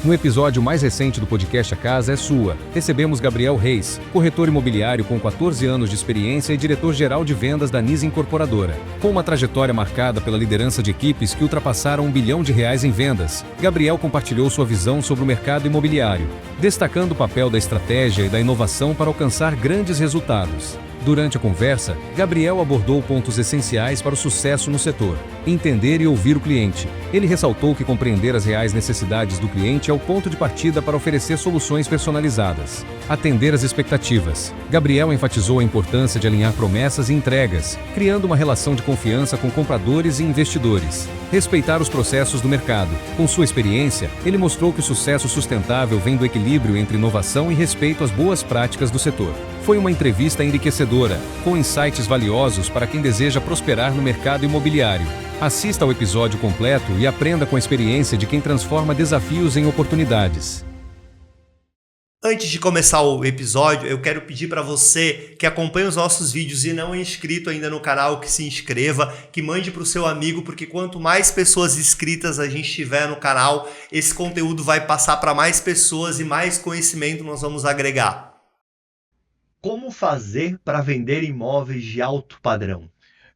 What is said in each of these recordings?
No episódio mais recente do podcast A Casa é Sua, recebemos Gabriel Reis, corretor imobiliário com 14 anos de experiência e diretor-geral de vendas da NIS Incorporadora. Com uma trajetória marcada pela liderança de equipes que ultrapassaram R$1 bilhão em vendas, Gabriel compartilhou sua visão sobre o mercado imobiliário, destacando o papel da estratégia e da inovação para alcançar grandes resultados. Durante a conversa, Gabriel abordou pontos essenciais para o sucesso no setor: entender e ouvir o cliente. Ele ressaltou que compreender as reais necessidades do cliente é o ponto de partida para oferecer soluções personalizadas. Atender às expectativas. Gabriel enfatizou a importância de alinhar promessas e entregas, criando uma relação de confiança com compradores e investidores. Respeitar os processos do mercado. Com sua experiência, ele mostrou que o sucesso sustentável vem do equilíbrio entre inovação e respeito às boas práticas do setor. Foi uma entrevista enriquecedora, com insights valiosos para quem deseja prosperar no mercado imobiliário. Assista ao episódio completo e aprenda com a experiência de quem transforma desafios em oportunidades. Antes de começar o episódio, eu quero pedir para você que acompanha os nossos vídeos e não é inscrito ainda no canal, que se inscreva, que mande para o seu amigo, porque quanto mais pessoas inscritas a gente tiver no canal, esse conteúdo vai passar para mais pessoas e mais conhecimento nós vamos agregar. Como fazer para vender imóveis de alto padrão?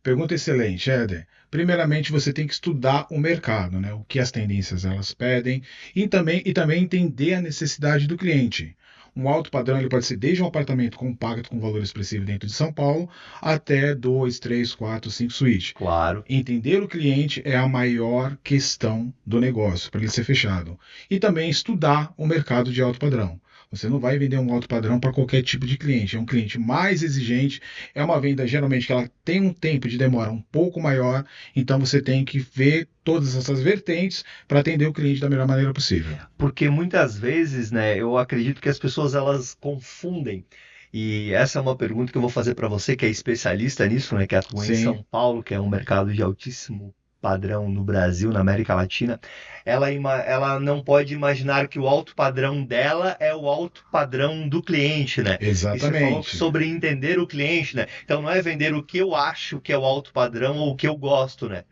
Pergunta excelente, Éder. Primeiramente, você tem que estudar o mercado, né? O que as tendências elas pedem e também entender a necessidade do cliente. Um alto padrão ele pode ser desde um apartamento compacto com valor expressivo dentro de São Paulo até 2, 3, 4, 5 suítes. Claro. Entender o cliente é a maior questão do negócio para ele ser fechado. E também estudar o mercado de alto padrão. Você não vai vender um alto padrão para qualquer tipo de cliente. É um cliente mais exigente, é uma venda geralmente que ela tem um tempo de demora um pouco maior, então você tem que ver todas essas vertentes para atender o cliente da melhor maneira possível. Porque muitas vezes, né, eu acredito que as pessoas elas confundem. E essa é uma pergunta que eu vou fazer para você, que é especialista nisso, né, que atua em São Paulo, que é um mercado de altíssimo padrão no Brasil, na América Latina. Ela não pode imaginar que o alto padrão dela é o alto padrão do cliente, né? Exatamente. E você falou sobre entender o cliente, né? Então não é vender o que eu acho que é o alto padrão ou o que eu gosto, né?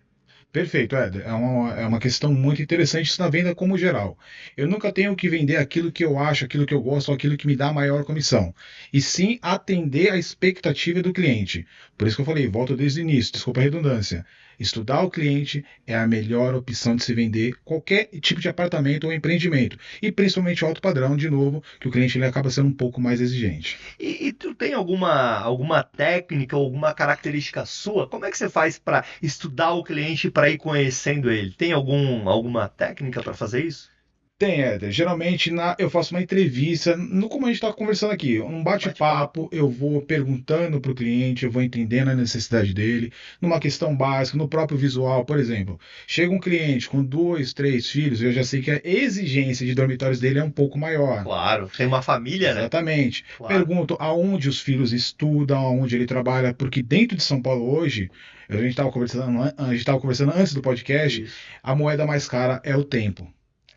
Perfeito, Éder. É uma questão muito interessante isso na venda como geral. Eu nunca tenho que vender aquilo que eu acho, aquilo que eu gosto, ou aquilo que me dá maior comissão. E sim atender a expectativa do cliente. Por isso que eu falei, volto desde o início, desculpa a redundância. Estudar o cliente é a melhor opção de se vender qualquer tipo de apartamento ou empreendimento. E principalmente o alto padrão, de novo, que o cliente ele acaba sendo um pouco mais exigente. E tu tem alguma técnica, alguma característica sua? Como é que você faz para estudar o cliente, para ir conhecendo ele? Tem alguma técnica para fazer isso? Tem, Éder. Geralmente eu faço uma entrevista, como a gente está conversando aqui, um bate-papo, eu vou perguntando para o cliente, eu vou entendendo a necessidade dele, numa questão básica, no próprio visual, por exemplo. Chega um cliente com 2, 3 filhos, eu já sei que a exigência de dormitórios dele é um pouco maior. Claro, tem uma família, né? Exatamente. Claro. Pergunto aonde os filhos estudam, aonde ele trabalha, porque dentro de São Paulo hoje, a gente estava conversando antes do podcast, Isso. a moeda mais cara é o tempo.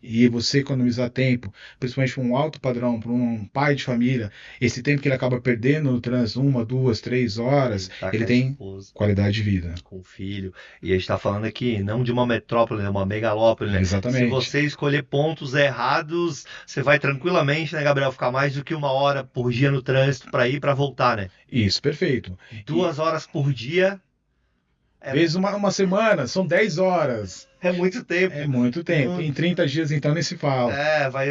E você economizar tempo, principalmente para um alto padrão, para um pai de família, esse tempo que ele acaba perdendo no trânsito, 1, 2, 3 horas, ele tem qualidade de vida. Com o filho. E a gente está falando aqui não de uma metrópole, né, uma megalópole, né? Exatamente. Se você escolher pontos errados, você vai tranquilamente, né, Gabriel, ficar mais do que 1 hora por dia no trânsito para ir e para voltar, né? Isso, perfeito. 2 horas por dia. Vezes uma semana, são 10 horas. É muito tempo. É muito tempo. Em 30 dias, então, nem se fala.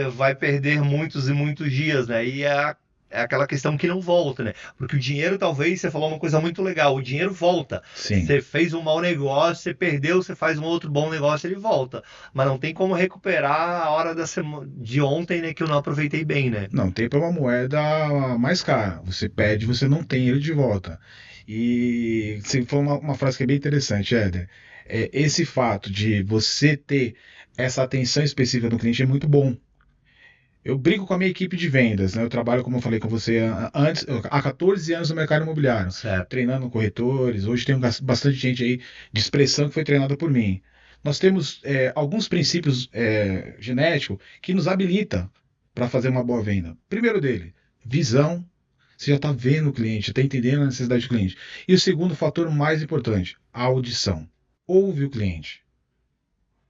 Vai perder muitos e muitos dias, né? E é aquela questão que não volta, né? Porque o dinheiro, talvez, você falou uma coisa muito legal, o dinheiro volta. Sim. Você fez um mau negócio, você perdeu, você faz um outro bom negócio, ele volta. Mas não tem como recuperar a hora de ontem, né? Que eu não aproveitei bem, né? Não, tempo é uma moeda mais cara. Você perde, você não tem ele de volta. E você falou uma frase que é bem interessante, Éder. Esse fato de você ter essa atenção específica no cliente é muito bom. Eu brigo com a minha equipe de vendas, né? Eu trabalho, como eu falei com você antes, há 14 anos no mercado imobiliário, treinando corretores. Hoje tem bastante gente aí de expressão que foi treinada por mim. Nós temos alguns princípios genéticos que nos habilitam para fazer uma boa venda. Primeiro dele, visão. Você já está vendo o cliente, está entendendo a necessidade do cliente. E o segundo fator mais importante, a audição. Ouve o cliente.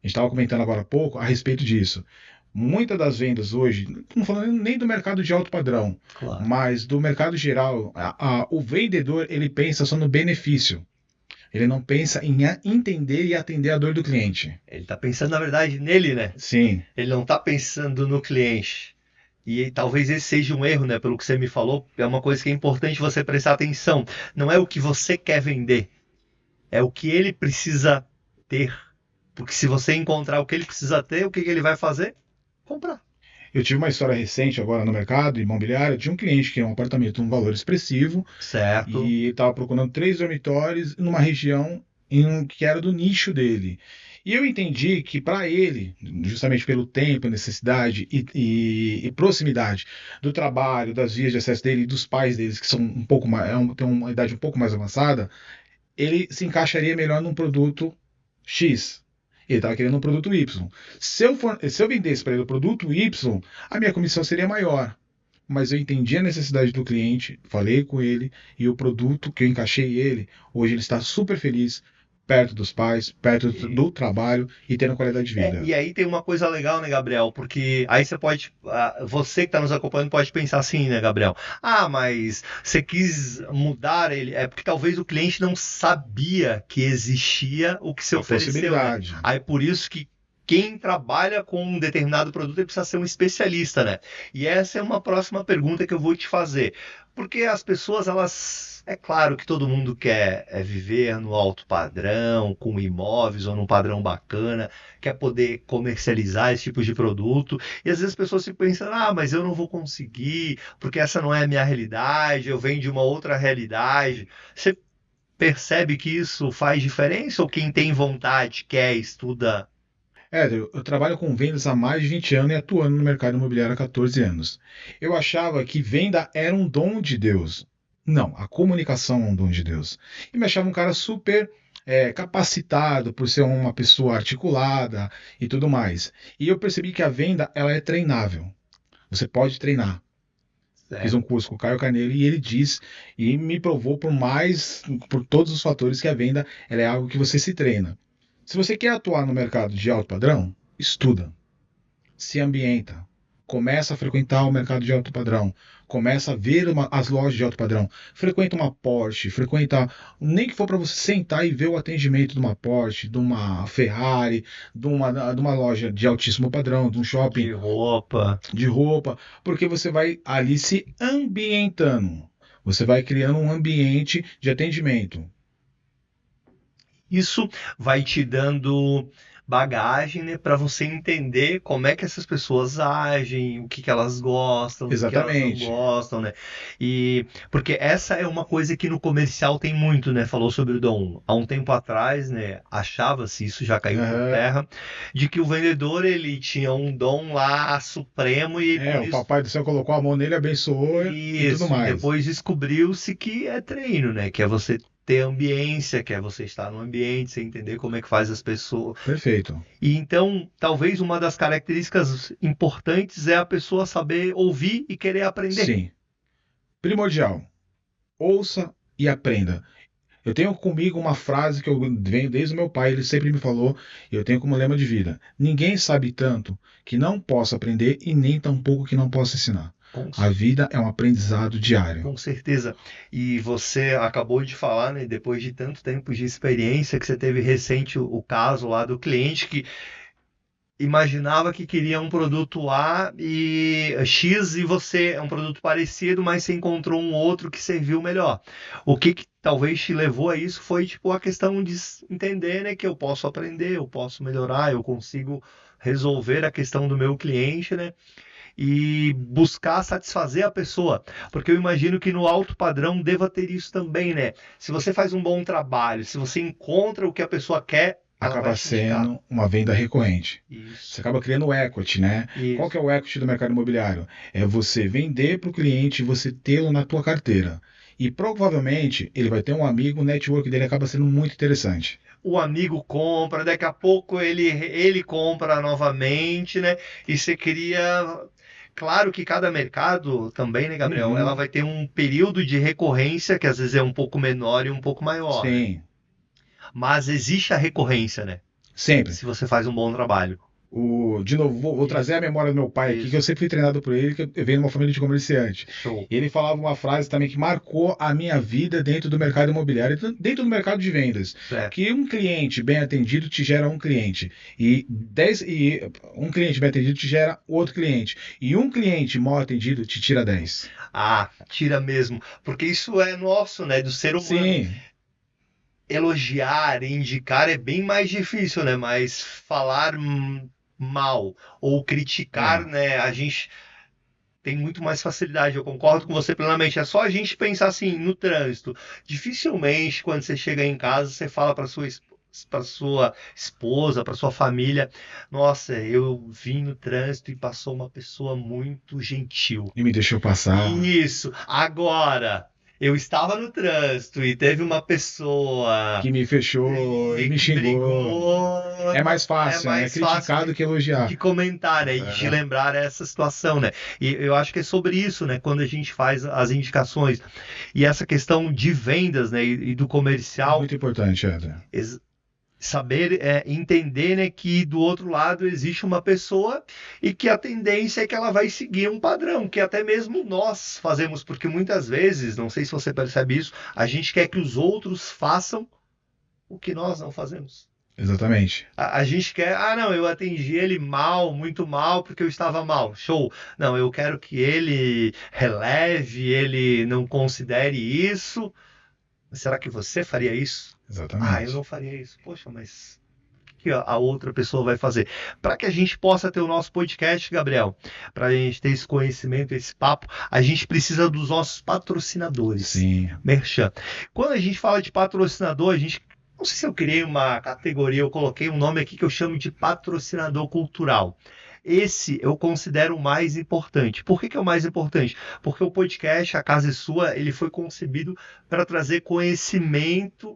A gente estava comentando agora há pouco a respeito disso. Muitas das vendas hoje, não estou falando nem do mercado de alto padrão, Claro. mas do mercado geral, o vendedor ele pensa só no benefício. Ele não pensa em entender e atender a dor do cliente. Ele está pensando, na verdade, nele, né? Sim, Ele não está pensando no cliente. E talvez esse seja um erro, né? Pelo que você me falou, é uma coisa que é importante você prestar atenção. Não é o que você quer vender, é o que ele precisa ter. Porque se você encontrar o que ele precisa ter, o que ele vai fazer? Comprar. eu tive uma história recente agora no mercado imobiliário de um cliente que queria um apartamento num valor expressivo Certo. e estava procurando 3 dormitórios numa região que era do nicho dele. E eu entendi que para ele, justamente pelo tempo, necessidade e proximidade do trabalho, das vias de acesso dele e dos pais deles, que são um pouco mais, têm uma idade um pouco mais avançada, ele se encaixaria melhor num produto X. Ele estava querendo um produto Y. Se eu vendesse para ele o produto Y, a minha comissão seria maior. Mas eu entendi a necessidade do cliente, falei com ele, e o produto que eu encaixei ele, hoje ele está super feliz, perto dos pais, perto do trabalho e tendo qualidade de vida. E aí tem uma coisa legal, né, Gabriel? Porque aí você pode, você que está nos acompanhando pode pensar assim, né, Gabriel? Ah, mas você quis mudar ele, é porque talvez o cliente não sabia que existia o que você A ofereceu, né? possibilidade. Aí por isso que quem trabalha com um determinado produto ele precisa ser um especialista, né? E essa é uma próxima pergunta que eu vou te fazer. Porque as pessoas, elas. É claro que todo mundo quer viver no alto padrão, com imóveis ou num padrão bacana, quer poder comercializar esse tipo de produto. E às vezes as pessoas se pensam, ah, mas eu não vou conseguir, porque essa não é a minha realidade, eu venho de uma outra realidade. Você percebe que isso faz diferença? Ou quem tem vontade, quer, estuda? Eu trabalho com vendas há mais de 20 anos e atuando no mercado imobiliário há 14 anos. Eu achava que venda era um dom de Deus. Não, a comunicação é um dom de Deus. E me achava um cara super capacitado por ser uma pessoa articulada e tudo mais. E eu percebi que a venda ela é treinável. Você pode treinar. Fiz um curso com o Caio Carneiro e ele diz e me provou por todos os fatores que a venda ela é algo que você se treina. Se você quer atuar no mercado de alto padrão, estuda, se ambienta, começa a frequentar o mercado de alto padrão, começa a ver as lojas de alto padrão, frequenta uma Porsche, nem que for para você sentar e ver o atendimento de uma Porsche, de uma Ferrari, de uma loja de altíssimo padrão, de um shopping De roupa. porque você vai ali se ambientando, você vai criando um ambiente de atendimento. Isso vai te dando bagagem, né, para você entender como é que essas pessoas agem, o que que elas gostam, o que elas não Exatamente. gostam, né? E porque essa é uma coisa que no comercial tem muito, né? Falou sobre o dom. Há um tempo atrás, né, achava-se, isso já caiu por terra, de que o vendedor ele tinha um dom lá supremo e por O isso papai do céu colocou a mão nele, abençoou e isso, tudo mais. depois descobriu-se que é treino, né? Que é você ter ambiência, que é você estar no ambiente, você entender como é que faz as pessoas. Perfeito. E então, talvez uma das características importantes é a pessoa saber ouvir e querer aprender. Sim. Primordial. Ouça e aprenda. Eu tenho comigo uma frase que eu venho desde o meu pai, ele sempre me falou, e eu tenho como lema de vida: ninguém sabe tanto que não possa aprender e nem tão pouco que não possa ensinar. A vida é um aprendizado diário. Com certeza. E você acabou de falar, né, depois de tanto tempo de experiência, que você teve recente o caso lá do cliente que imaginava que queria um produto A e X e você é um produto parecido, mas você encontrou um outro que serviu melhor. O que talvez te levou a isso foi tipo a questão de entender, né, que eu posso aprender, eu posso melhorar, eu consigo resolver a questão do meu cliente, né? E buscar satisfazer a pessoa, porque eu imagino que no alto padrão deva ter isso também, né? Se você faz um bom trabalho, se você encontra o que a pessoa quer, ela Acaba vai te indicar. sendo uma venda recorrente. Isso. Você acaba criando o equity, né? Isso. Qual que é o equity do mercado imobiliário? É você vender para o cliente e você tê-lo na tua carteira. E provavelmente ele vai ter um amigo, o network dele acaba sendo muito interessante. O amigo compra, daqui a pouco ele compra novamente, né? E você cria. Claro que cada mercado também, né, Gabriel? Uhum. Ela vai ter um período de recorrência que às vezes é um pouco menor e um pouco maior. Sim, Mas existe a recorrência, né? sempre. Se você faz um bom trabalho. De novo, vou trazer a memória do meu pai aqui, Isso. que eu sempre fui treinado por ele, que eu venho de uma família de comerciante. Show. E ele falava uma frase também que marcou a minha vida dentro do mercado imobiliário, dentro do mercado de vendas. Certo. Que um cliente bem atendido te gera um cliente. E um cliente bem atendido te gera outro cliente. E um cliente mal atendido te tira 10. Ah, tira mesmo. Porque isso é nosso, né? Do ser humano. Sim, Elogiar, indicar é bem mais difícil, né? Mas falar mal ou criticar, né? A gente tem muito mais facilidade. Eu concordo com você plenamente. É só a gente pensar assim no trânsito. Dificilmente, quando você chega em casa, você fala para sua esposa, para sua família, nossa, eu vim no trânsito e passou uma pessoa muito gentil. e me deixou passar. Isso. Agora, eu estava no trânsito e teve uma pessoa Que me fechou e me que xingou. brigou. É mais fácil, né? Criticar fácil do que elogiar. de comentar, né? E de lembrar essa situação, né? E eu acho que é sobre isso, né? Quando a gente faz as indicações. E essa questão de vendas, né? E do comercial, Muito importante, Éder. saber entender, né, que do outro lado existe uma pessoa e que a tendência é que ela vai seguir um padrão, que até mesmo nós fazemos, porque muitas vezes, não sei se você percebe isso, a gente quer que os outros façam o que nós não fazemos. Exatamente. A gente quer, não, eu atendi ele mal, muito mal, porque eu estava mal. Show. Não, eu quero que ele releve, ele não considere isso. Mas será que você faria isso? Exatamente. Eu não faria isso. Poxa, mas o que a outra pessoa vai fazer? Para que a gente possa ter o nosso podcast, Gabriel, para a gente ter esse conhecimento, esse papo, a gente precisa dos nossos patrocinadores. Sim. Merchan. Quando a gente fala de patrocinador, não sei se eu criei uma categoria, eu coloquei um nome aqui que eu chamo de patrocinador cultural. Esse eu considero o mais importante. Por que é o mais importante? Porque o podcast A Casa é Sua, ele foi concebido para trazer conhecimento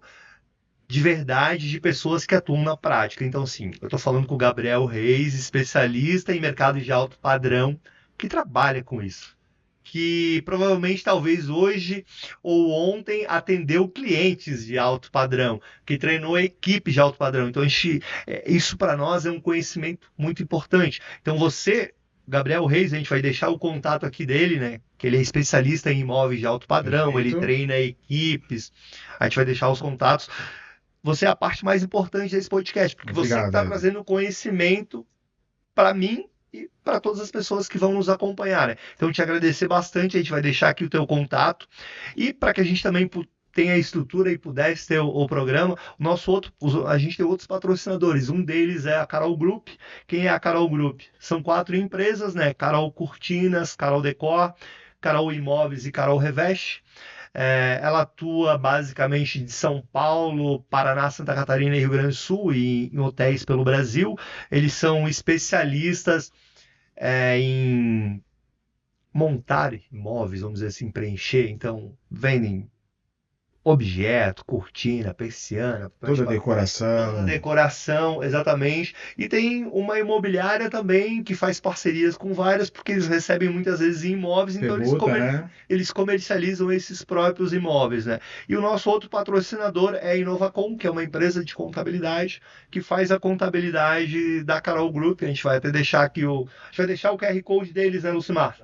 de verdade de pessoas que atuam na prática. Então, sim, eu estou falando com o Gabriel Reis, especialista em mercado de alto padrão, que trabalha com isso. Que provavelmente, talvez hoje ou ontem, atendeu clientes de alto padrão, que treinou equipes de alto padrão. Então, isso para nós é um conhecimento muito importante. Então, você, Gabriel Reis, a gente vai deixar o contato aqui dele, né? Que ele é especialista em imóveis de alto padrão, Perfeito. ele treina equipes, a gente vai deixar os contatos. Você é a parte mais importante desse podcast, porque você Obrigado, está Éder. trazendo conhecimento para mim e para todas as pessoas que vão nos acompanhar, né? Então, te agradecer bastante, a gente vai deixar aqui o teu contato. E para que a gente também tenha a estrutura e pudesse ter o programa, a gente tem outros patrocinadores. Um deles é a Carol Group. Quem é a Carol Group? São 4 empresas, né? Carol Cortinas, Carol Decor, Carol Imóveis e Carol Reveste. Ela atua basicamente de São Paulo, Paraná, Santa Catarina e Rio Grande do Sul e em hotéis pelo Brasil. Eles são especialistas em montar imóveis, vamos dizer assim, preencher. Então, vendem objeto, cortina, persiana, Toda decoração. decoração, exatamente. E tem uma imobiliária também que faz parcerias com várias, porque eles recebem muitas vezes imóveis, então Permuta, eles comercializam esses próprios imóveis, né? E o nosso outro patrocinador é a Inovacom, que é uma empresa de contabilidade que faz a contabilidade da Carol Group. A gente vai até deixar aqui a gente vai deixar o QR Code deles, né, Lucimar?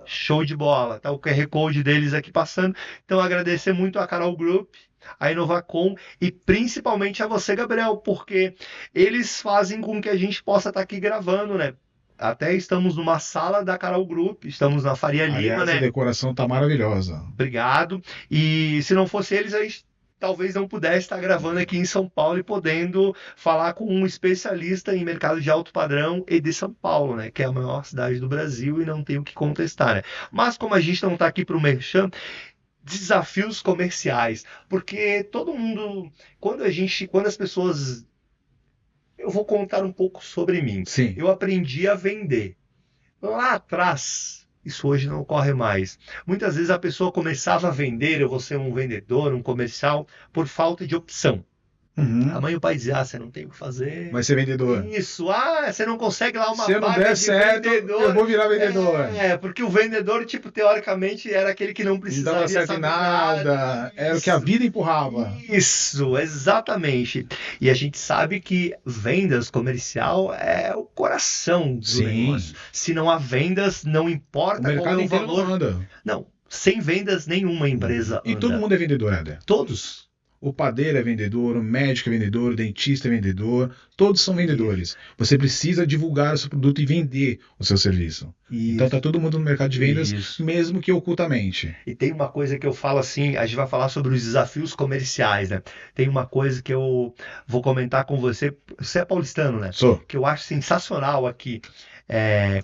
Show de bola. Tá o QR Code deles aqui passando. Então, agradecer muito a Carol Group, a Inovacom e principalmente a você, Gabriel, porque eles fazem com que a gente possa estar aqui gravando, né? Até estamos numa sala da Carol Group, estamos na Faria Lima, aliás, né? a decoração tá maravilhosa. Obrigado. E se não fosse eles, a gente talvez não pudesse estar gravando aqui em São Paulo e podendo falar com um especialista em mercado de alto padrão e de São Paulo, né? Que é a maior cidade do Brasil e não tem o que contestar, né? Mas como a gente não está aqui para o merchan, desafios comerciais, porque todo mundo, quando as pessoas, eu vou contar um pouco sobre mim. Sim. Eu aprendi a vender lá atrás. Isso hoje não ocorre mais. Muitas vezes a pessoa começava a vender, eu vou ser um vendedor, um comercial, por falta de opção. Uhum. A mãe e o pai dizem, você não tem o que fazer. Vai ser vendedor. Isso, você não consegue lá uma Se eu não vaga der de certo, vendedor. eu vou virar vendedor. Porque o vendedor, tipo, teoricamente, era aquele que não Não precisaria dava certo em saber nada, era o que a Isso. vida empurrava. Isso, exatamente. E a gente sabe que vendas comercial é o coração do Sim. negócio. Se não há vendas, não O importa qual é mercado o inteiro valor. não anda. Não, sem vendas nenhuma empresa E anda. todo mundo é vendedor, Éder. Todos. O padeiro é vendedor, o médico é vendedor, o dentista é vendedor, todos são vendedores. Você precisa divulgar o seu produto e vender o seu serviço. Então tá todo mundo no mercado de vendas, Isso. mesmo que ocultamente. E tem uma coisa que eu falo assim, a gente vai falar sobre os desafios comerciais, né? Tem uma coisa que eu vou comentar com você. Você é paulistano, né? Sou. Que eu acho sensacional aqui.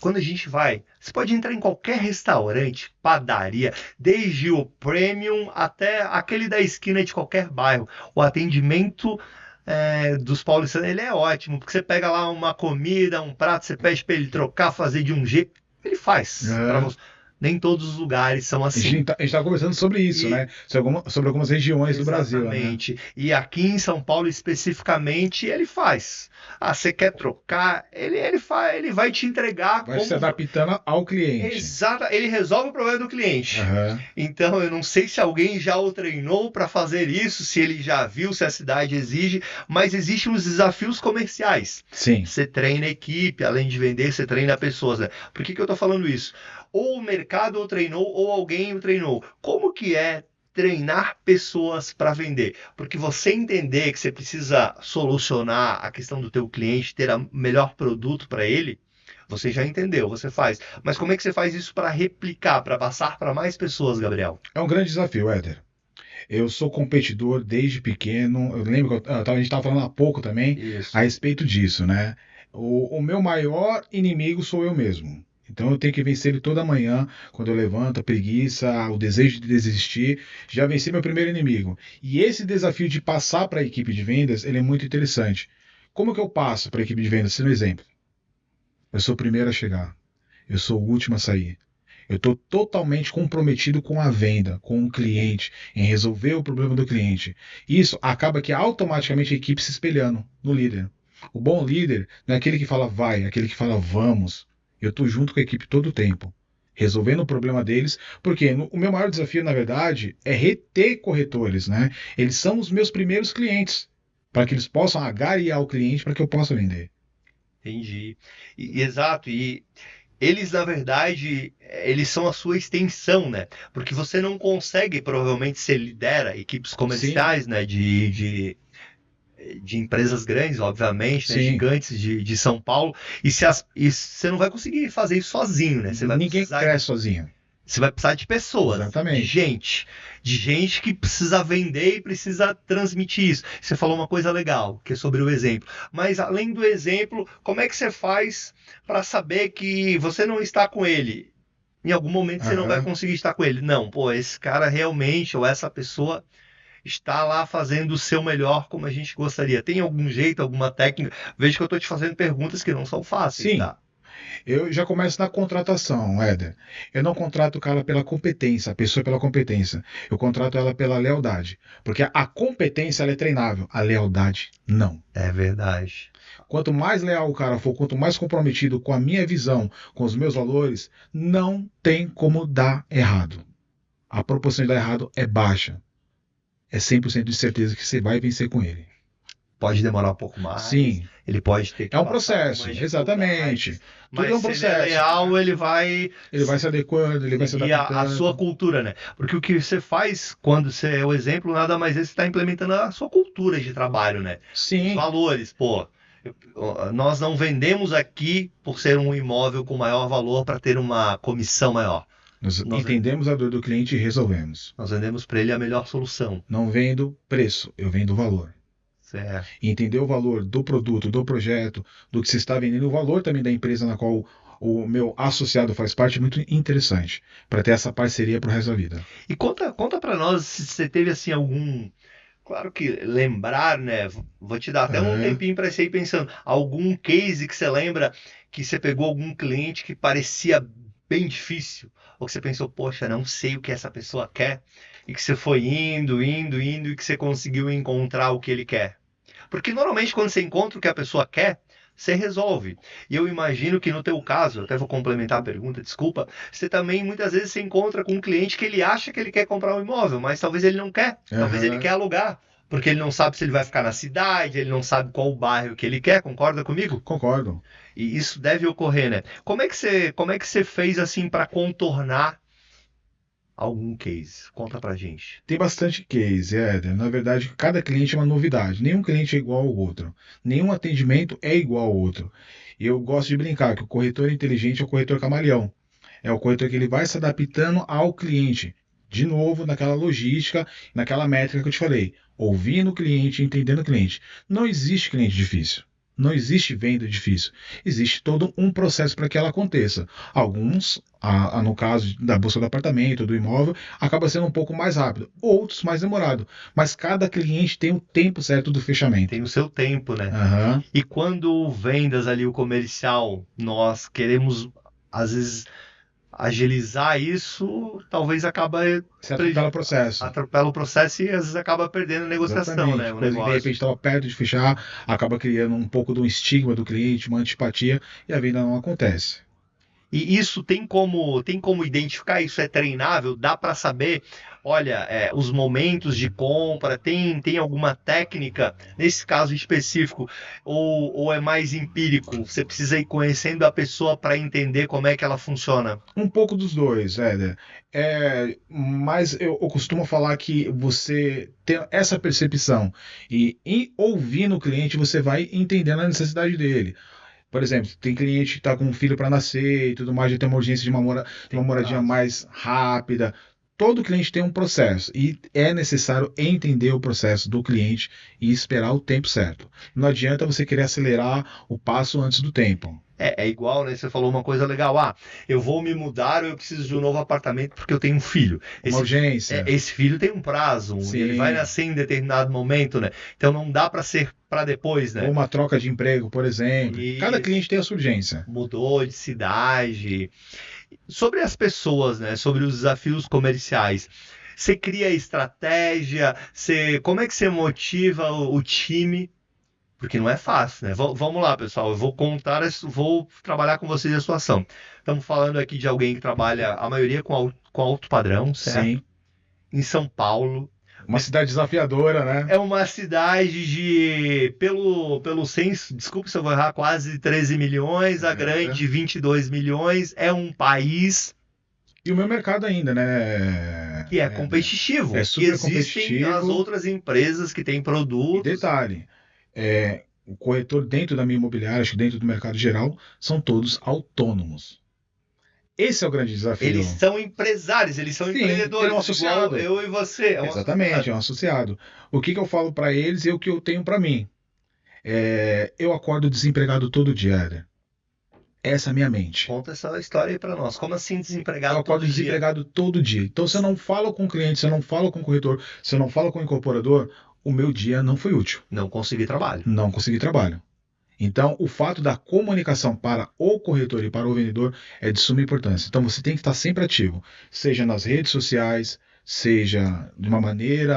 Quando a gente vai, você pode entrar em qualquer restaurante, padaria, desde o premium até aquele da esquina de qualquer bairro. O atendimento dos paulistanos, ele é ótimo, porque você pega lá uma comida, um prato, você pede para ele trocar, fazer de um jeito, ele faz para você. Nem todos os lugares são A assim. gente tá conversando sobre isso, né? Sobre algumas regiões do Brasil, né? Exatamente. E aqui em São Paulo especificamente ele faz. Você quer trocar? Ele vai te entregar Vai se adaptando ao cliente. Exato. Ele resolve o problema do cliente. Uhum. Então eu não sei se alguém já o treinou para fazer isso, se ele já viu, se a cidade exige, mas existem os desafios comerciais. Sim. Você treina a equipe, além de vender, você treina pessoas, né? Por que eu estou falando isso? Ou o mercado o treinou, ou alguém o treinou. Como que é treinar pessoas para vender? Porque você entender que você precisa solucionar a questão do teu cliente, ter o melhor produto para ele, você já entendeu, você faz. Mas como é que você faz isso para replicar, para passar para mais pessoas, Gabriel? É um grande desafio, Éder. Eu sou competidor desde pequeno. Eu lembro que a gente estava falando há pouco também Isso. a respeito disso, né? O meu maior inimigo sou eu mesmo. Então eu tenho que vencer ele toda manhã, quando eu levanto, a preguiça, o desejo de desistir, já venci meu primeiro inimigo. E esse desafio de passar para a equipe de vendas, ele é muito interessante. Como que eu passo para a equipe de vendas? Sendo um exemplo. Eu sou o primeiro a chegar. Eu sou o último a sair. Eu estou totalmente comprometido com a venda, com o cliente, em resolver o problema do cliente. Isso acaba que automaticamente a equipe se espelhando no líder. O bom líder não é aquele que fala vai, é aquele que fala vamos. Eu estou junto com a equipe todo o tempo, resolvendo o problema deles, porque o meu maior desafio, na verdade, é reter corretores, né? Eles são os meus primeiros clientes, para que eles possam agariar o cliente para que eu possa vender. Entendi. Exato. E eles, na verdade, eles são a sua extensão, né? Porque você não consegue, provavelmente, você lidera equipes comerciais, né? De empresas grandes, obviamente, né? Sim. Gigantes de São Paulo, e você não vai conseguir fazer isso sozinho, né? Ninguém cresce sozinho. Você vai precisar de pessoas, Exatamente. de gente que precisa vender e precisa transmitir isso. Você falou uma coisa legal, que é sobre o exemplo. Mas além do exemplo, como é que você faz para saber que você não está com ele? Em algum momento você não vai conseguir estar com ele. Não, esse cara realmente, ou essa pessoa, está lá fazendo o seu melhor como a gente gostaria. Tem algum jeito, alguma técnica? Veja que eu estou te fazendo perguntas que não são fáceis, Sim. tá? Eu já começo na contratação, Éder. Eu não contrato o cara pela competência, a pessoa pela competência. Eu contrato ela pela lealdade. Porque a competência ela é treinável, a lealdade não. É verdade. Quanto mais leal o cara for, quanto mais comprometido com a minha visão, com os meus valores, não tem como dar errado. A proporção de dar errado é baixa. É 100% de certeza que você vai vencer com ele. Pode demorar um pouco mais. Sim. Ele pode ter que É um passar processo, algumas exatamente. dificuldades, Tudo mas é um se ele processo. é leal, ele vai se adequando, ele vai se seguir adaptando. a sua cultura, né? Porque o que você faz quando você é o exemplo, nada mais é você está implementando a sua cultura de trabalho, né? Sim. Os valores, nós não vendemos aqui por ser um imóvel com maior valor para ter uma comissão maior. Nós entendemos a dor do cliente e resolvemos. Nós vendemos para ele a melhor solução. Não vendo preço, eu vendo valor. Certo. E entender o valor do produto, do projeto, do que você está vendendo, o valor também da empresa na qual o meu associado faz parte é muito interessante para ter essa parceria para o resto da vida. E conta para nós se você teve assim algum... Claro que lembrar, né? Vou te dar até um tempinho para você ir pensando. Algum case que você lembra que você pegou algum cliente que parecia bem difícil? Ou que você pensou, poxa, não sei o que essa pessoa quer? E que você foi indo e que você conseguiu encontrar o que ele quer? Porque normalmente quando você encontra o que a pessoa quer, você resolve. E eu imagino que no teu caso, até vou complementar a pergunta, desculpa, você também muitas vezes se encontra com um cliente que ele acha que ele quer comprar um imóvel, mas talvez ele não quer, talvez ele quer alugar. Porque ele não sabe se ele vai ficar na cidade, ele não sabe qual o bairro que ele quer, concorda comigo? Concordo. E isso deve ocorrer, né? Como é que você fez assim para contornar algum case? Conta pra gente. Tem bastante case, Éder. Na verdade, cada cliente é uma novidade. Nenhum cliente é igual ao outro. Nenhum atendimento é igual ao outro. E eu gosto de brincar que o corretor inteligente é o corretor camaleão. É o corretor que ele vai se adaptando ao cliente. De novo, naquela logística, naquela métrica que eu te falei. Ouvindo o cliente, entendendo o cliente. Não existe cliente difícil. Não existe venda difícil. Existe todo um processo para que ela aconteça. Alguns, no caso da busca do apartamento, do imóvel, acaba sendo um pouco mais rápido. Outros mais demorado. Mas cada cliente tem o tempo certo do fechamento. Tem o seu tempo, né? Uhum. E quando vendas ali o comercial, nós queremos, às vezes, agilizar isso, talvez acaba Você atropela o processo. Atropela o processo e às vezes acaba perdendo a negociação, Exatamente. né? O Coisa que de repente estava perto de fechar, acaba criando um pouco de um estigma do cliente, uma antipatia, e a venda não acontece. E isso tem como identificar, isso é treinável, dá para saber, olha, os momentos de compra, tem alguma técnica, nesse caso específico, ou é mais empírico? Você precisa ir conhecendo a pessoa para entender como é que ela funciona? Um pouco dos dois, Éder. Mas eu costumo falar que você tem essa percepção e ouvindo o cliente, você vai entendendo a necessidade dele. Por exemplo, tem cliente que está com um filho para nascer e tudo mais, já tem uma urgência de uma moradia mais rápida. Todo cliente tem um processo e é necessário entender o processo do cliente e esperar o tempo certo. Não adianta você querer acelerar o passo antes do tempo. É igual, né? Você falou uma coisa legal. Eu vou me mudar ou eu preciso de um novo apartamento porque eu tenho um filho. Uma urgência. Esse filho tem um prazo, ele vai nascer em determinado momento, né? Então não dá para ser para depois, né? Ou uma troca de emprego, por exemplo. Isso. Cada cliente tem a sua urgência. Mudou de cidade. Sobre as pessoas, né? Sobre os desafios comerciais. Você cria estratégia? Como é que você motiva o time? Porque não é fácil, né? Vamos lá, pessoal. Eu vou trabalhar com vocês a situação. Estamos falando aqui de alguém que trabalha, a maioria com alto padrão, certo? Sim. Em São Paulo. Uma cidade desafiadora, né? É uma cidade de, pelo censo, desculpe se eu vou errar, quase 13 milhões, a grande 22 milhões. É um país... E o meu mercado ainda, né? Que é competitivo. É super Existem competitivo. as outras empresas que têm produtos. E detalhe, o corretor dentro da minha imobiliária, acho que dentro do mercado geral, são todos autônomos. Esse é o grande desafio. Eles são empresários, eles são empreendedores, é um associado. igual eu e você. Exatamente, é um associado. O que eu falo para eles e o que eu tenho para mim. Eu acordo desempregado todo dia, Éder. Essa é a minha mente. Conta essa história aí para nós. Como assim desempregado eu acordo todo dia? desempregado todo dia. Então, se eu não falo com o cliente, se eu não falo com o corretor, se eu não falo com o incorporador, o meu dia não foi útil. Não consegui trabalho. Não consegui trabalho. Então, o fato da comunicação para o corretor e para o vendedor é de suma importância. Então, você tem que estar sempre ativo, seja nas redes sociais, seja de uma maneira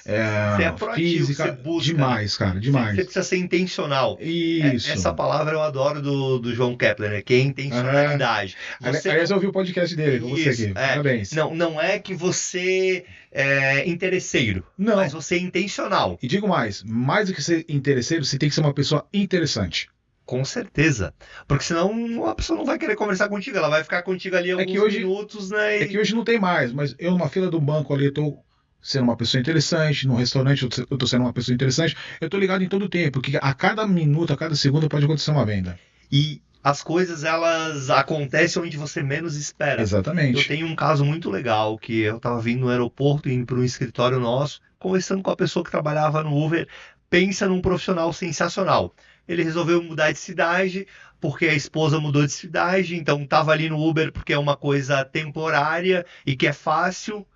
Você é proativo, física. você busca. Demais, cara, demais. Você precisa ser intencional. Isso. Essa palavra eu adoro do João Kepler, né? Que é intencionalidade. Aliás, eu ouvi o podcast dele com você aqui. Parabéns. Não é que você é interesseiro, não. Mas você é intencional. E digo mais do que ser interesseiro, você tem que ser uma pessoa interessante. Com certeza. Porque senão a pessoa não vai querer conversar contigo, ela vai ficar contigo ali alguns minutos, né? É que hoje não tem mais, mas eu numa fila do banco ali, eu tô sendo uma pessoa interessante, no restaurante eu tô sendo uma pessoa interessante, eu tô ligado em todo o tempo, porque a cada minuto, a cada segundo pode acontecer uma venda. E as coisas, elas acontecem onde você menos espera. Exatamente. Eu tenho um caso muito legal, que eu tava vindo no aeroporto, indo para um escritório nosso, conversando com a pessoa que trabalhava no Uber, pensa num profissional sensacional. Ele resolveu mudar de cidade, porque a esposa mudou de cidade, então estava ali no Uber porque é uma coisa temporária e que é fácil.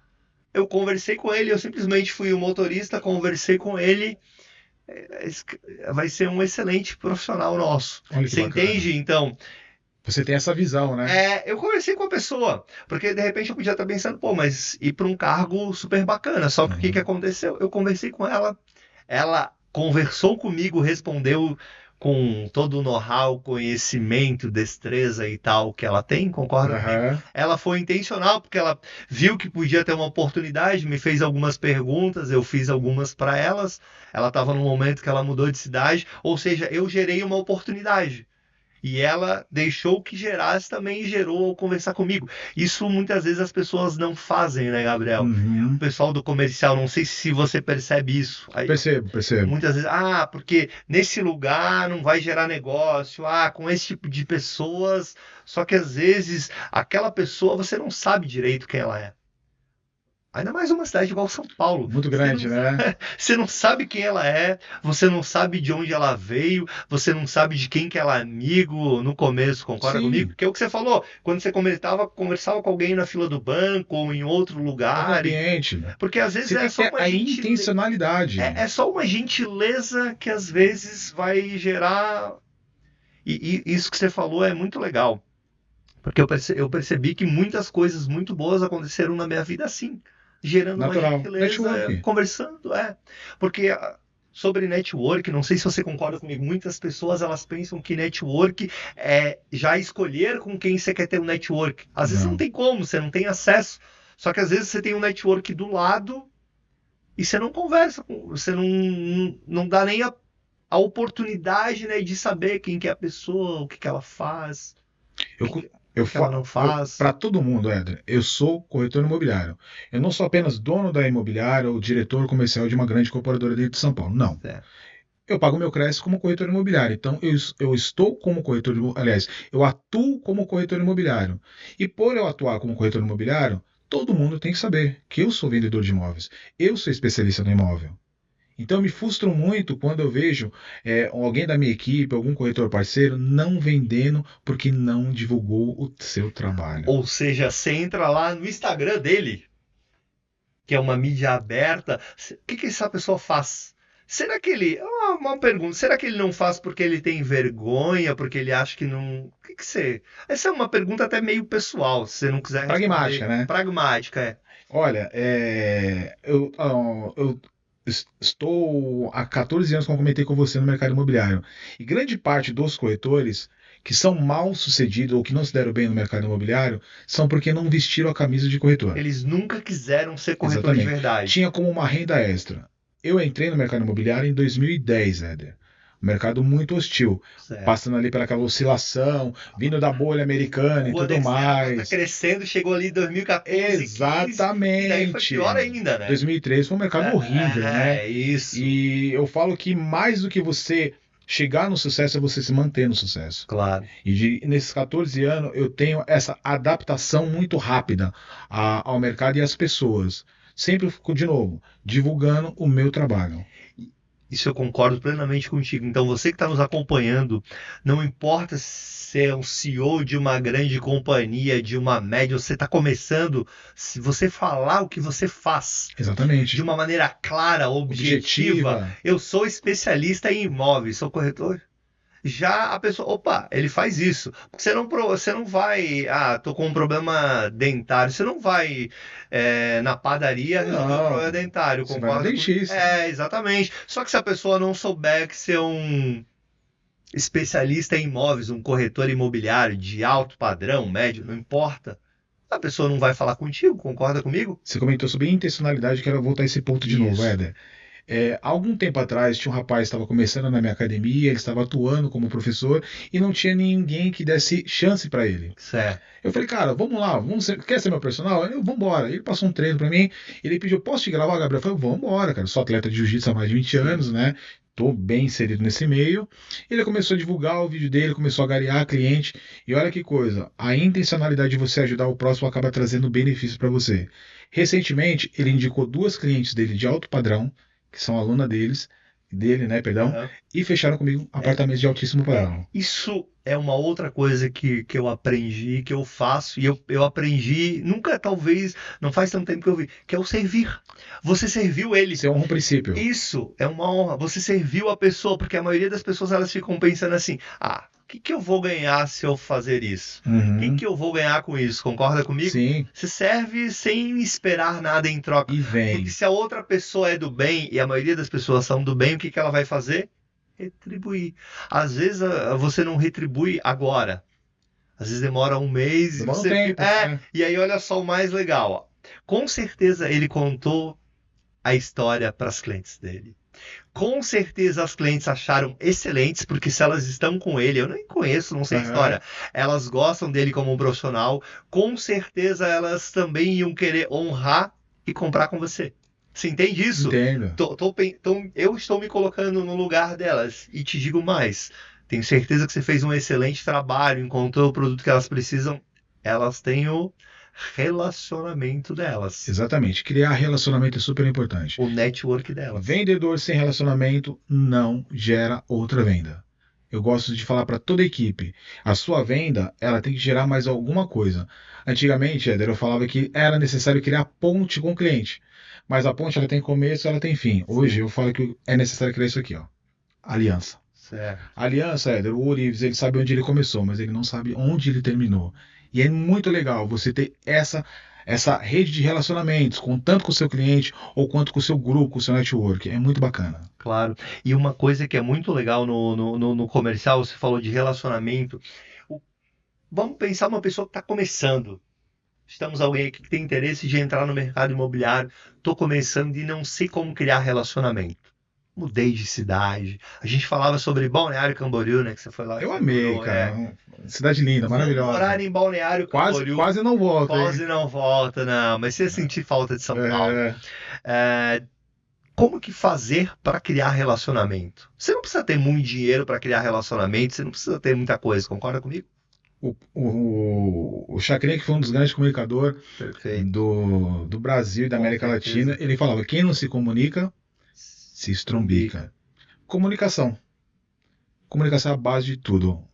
Eu conversei com ele, eu simplesmente fui o motorista, conversei com ele. Vai ser um excelente profissional nosso. Você entende? Então... Você tem essa visão, né? Eu conversei com a pessoa, porque de repente eu podia estar pensando, mas ir para um cargo super bacana. Só que o que aconteceu? Eu conversei com ela, ela conversou comigo, respondeu com todo o know-how, conhecimento, destreza e tal que ela tem, concorda comigo? Aham. Ela foi intencional porque ela viu que podia ter uma oportunidade, me fez algumas perguntas, eu fiz algumas para elas. Ela estava num momento que ela mudou de cidade, ou seja, eu gerei uma oportunidade. E ela deixou que gerasse também e gerou ao conversar comigo. Isso muitas vezes as pessoas não fazem, né, Gabriel? O Uhum. pessoal do comercial, não sei se você percebe isso. Aí, Percebo. muitas vezes, porque nesse lugar não vai gerar negócio, com esse tipo de pessoas. Só que às vezes aquela pessoa você não sabe direito quem ela é. Ainda mais uma cidade igual São Paulo. Muito Você grande, não, né? você não sabe quem ela é, você não sabe de onde ela veio, você não sabe de quem que ela é amigo no começo, concorda comigo? Sim, Que é o que você falou, quando você conversava com alguém na fila do banco ou em outro outro lugar. ambiente. Porque às vezes Você é tem que só ter uma a gentileza. intencionalidade. É só uma gentileza que às vezes vai gerar. E isso que você falou é muito legal. Porque eu percebi que muitas coisas muito boas aconteceram na minha vida assim, gerando uma Natural. gentileza, Network. conversando, Porque sobre network, não sei se você concorda comigo, muitas pessoas elas pensam que network é já escolher com quem você quer ter um network. Às vezes não Não. tem como, você não tem acesso. Só que às vezes você tem um network do lado e você não conversa, você não dá nem a oportunidade, né, de saber quem que é a pessoa, o que que ela faz, o Eu, que que eu, ela não faz. para todo mundo, Éder, eu sou corretor imobiliário. Eu não sou apenas dono da imobiliária ou diretor comercial de uma grande corporadora dentro de São Paulo. Não. É. Eu pago meu crédito como corretor imobiliário. Então, eu estou como corretor imobiliário. Aliás, eu atuo como corretor imobiliário. E por eu atuar como corretor imobiliário, todo mundo tem que saber que eu sou vendedor de imóveis. Eu sou especialista no imóvel. Então, eu me frustro muito quando eu vejo alguém da minha equipe, algum corretor parceiro, não vendendo porque não divulgou o seu trabalho. Ou seja, você entra lá no Instagram dele, que é uma mídia aberta, o que que essa pessoa faz? Será que ele. Uma pergunta, será que ele não faz porque ele tem vergonha, porque ele acha que não. O que que você. Essa é uma pergunta até meio pessoal, se você não quiser responder. Pragmática, né? Pragmática, é. Olha, eu estou há 14 anos, como comentei com você, no mercado imobiliário. E grande parte dos corretores que são mal sucedidos ou que não se deram bem no mercado imobiliário são porque não vestiram a camisa de corretor. Eles nunca quiseram ser corretor de Exatamente. verdade. Tinha como uma renda extra. Eu entrei no mercado imobiliário em 2010, Éder. Um mercado muito hostil, Certo. passando ali pelaquela oscilação, vindo da bolha americana e O tudo Anderson tá mais. crescendo, chegou ali em 2014, 15, e daí foi Exatamente. pior ainda, né? 2003 foi um mercado horrível, né? Isso. E eu falo que mais do que você chegar no sucesso é você se manter no sucesso. Claro. E nesses 14 anos eu tenho essa adaptação muito rápida ao mercado e às pessoas. Sempre, de novo, divulgando o meu trabalho. Isso eu concordo plenamente contigo. Então, você que está nos acompanhando, não importa se é um CEO de uma grande companhia, de uma média, você está começando, se você falar o que você faz Exatamente. de uma maneira clara, objetiva, eu sou especialista em imóveis, sou corretor. Já a pessoa, opa, ele faz isso. Você não vai, tô com um problema dentário, você não vai na padaria resolver um problema dentário, Você vai no concorda? dentista. Exatamente. Só que se a pessoa não souber que ser um especialista em imóveis, um corretor imobiliário de alto padrão, médio, não importa, a pessoa não vai falar contigo, concorda comigo? Você comentou sobre intencionalidade, quero voltar a esse ponto de novo, Isso. Éder. Há algum tempo atrás, tinha um rapaz que estava começando na minha academia, ele estava atuando como professor e não tinha ninguém que desse chance para ele. Certo. Eu falei, cara, vamos lá, quer ser meu personal? Vamos embora. Ele passou um treino para mim, ele pediu, posso te gravar, Gabriel? Eu falei, vamos embora, cara, sou atleta de jiu-jitsu há mais de 20 anos, né? Tô bem inserido nesse meio. Ele começou a divulgar o vídeo dele, começou a garear cliente. E olha que coisa, a intencionalidade de você ajudar o próximo acaba trazendo benefício para você. Recentemente, ele indicou 2 clientes dele de alto padrão, que são aluna dele, né, perdão, e fecharam comigo apartamentos de altíssimo padrão. Isso é uma outra coisa que eu aprendi, que eu faço, e eu aprendi, nunca talvez, não faz tanto tempo que eu vi, que é o servir. Você serviu ele. Isso é um princípio. Isso é uma honra. Você serviu a pessoa, porque a maioria das pessoas elas ficam pensando assim, que eu vou ganhar se eu fazer isso? O Uhum. que eu vou ganhar com isso? Concorda comigo? Sim, Você serve sem esperar nada em troca. e vem. Porque se a outra pessoa é do bem, e a maioria das pessoas são do bem, o que ela vai fazer? Retribuir. Às vezes você não retribui agora. Às vezes demora um mês e Demora um você tempo, né? e aí olha só o mais legal. Ó. Com certeza ele contou a história para as clientes dele. Com certeza as clientes acharam excelentes, porque se elas estão com ele, eu nem conheço, não sei a história, elas gostam dele como um profissional, com certeza elas também iam querer honrar e comprar com você. Você entende isso? Entendo. Então, eu estou me colocando no lugar delas e te digo mais. Tenho certeza que você fez um excelente trabalho, encontrou o produto que elas precisam. Elas têm o relacionamento delas. Exatamente. Criar relacionamento é super importante. O network delas. Vendedor sem relacionamento não gera outra venda. Eu gosto de falar para toda a equipe, a sua venda, ela tem que gerar mais alguma coisa. Antigamente, Éder, eu falava que era necessário criar ponte com o cliente. Mas a ponte, ela tem começo, ela tem fim. Hoje, eu falo que é necessário criar isso aqui, ó. Aliança. Certo. Aliança, Éder, o Orives, ele sabe onde ele começou, mas ele não sabe onde ele terminou. E é muito legal você ter essa rede de relacionamentos, tanto com o seu cliente ou quanto com o seu grupo, com o seu network. É muito bacana. Claro. E uma coisa que é muito legal no comercial, você falou de relacionamento. Vamos pensar uma pessoa que está começando. Estamos alguém aqui que tem interesse de entrar no mercado imobiliário. Estou começando e não sei como criar relacionamento. Mudei de cidade. A gente falava sobre Balneário Camboriú, né? Que você foi lá. Eu você amei, morou, cara. Cidade linda, Vou maravilhosa. morar em Balneário Camboriú. Quase não volta, hein? Quase não volta, não. Mas você sentir falta de São Paulo. Como que fazer para criar relacionamento? Você não precisa ter muito dinheiro para criar relacionamento, você não precisa ter muita coisa, concorda comigo? O Chacrinha, que foi um dos grandes comunicadores do Brasil e da América Latina, ele falava: quem não se comunica, se estrombica. Comunicação. Comunicação é a base de tudo,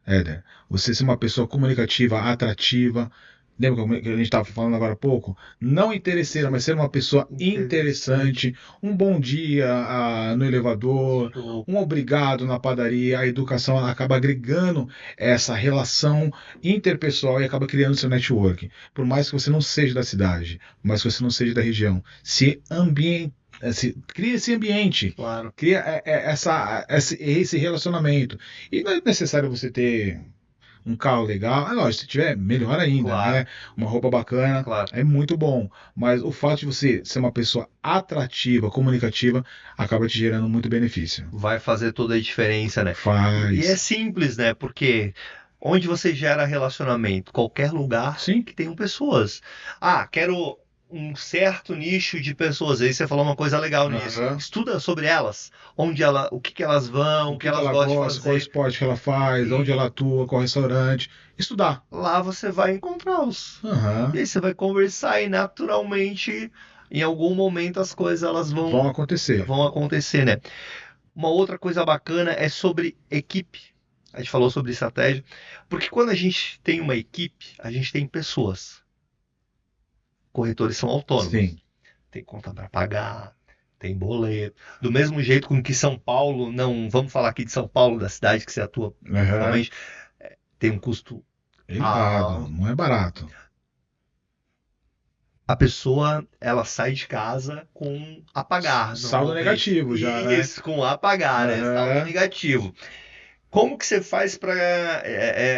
Éder. Você ser uma pessoa comunicativa, atrativa. Lembra que a gente estava falando agora há pouco? Não interesseira, mas ser uma pessoa interessante. Um bom dia no elevador, um obrigado na padaria. A educação acaba agregando essa relação interpessoal e acaba criando seu network. Por mais que você não seja da cidade, por mais que você não seja da região, cria esse ambiente, claro. Cria esse relacionamento. E não é necessário você ter um carro legal, lógico, se tiver, melhor ainda, claro. Né? Uma roupa bacana, claro. É muito bom. Mas o fato de você ser uma pessoa atrativa, comunicativa, acaba te gerando muito benefício. Vai fazer toda a diferença, né? Faz. E é simples, né? Porque onde você gera relacionamento? Qualquer lugar Sim. que tenham pessoas. Quero um certo nicho de pessoas. Aí você falou uma coisa legal nisso. Estuda sobre elas. O que elas vão, o que elas gostam de fazer. Qual esporte que ela faz, onde ela atua, qual restaurante. Estudar. Lá você vai encontrá-los. E aí você vai conversar e naturalmente, em algum momento, as coisas elas vão acontecer. Vão acontecer, né? Uma outra coisa bacana é sobre equipe. A gente falou sobre estratégia. Porque quando a gente tem uma equipe, a gente tem pessoas. Corretores são autônomos. Sim. Tem conta para pagar, tem boleto. Do mesmo jeito com que São Paulo, não vamos falar aqui de São Paulo, da cidade que você atua, realmente, tem um custo elevado, não é barato. A pessoa, ela sai de casa com a pagar. Saldo negativo já, né? Isso, com a pagar, né? Saldo negativo. Como que você faz para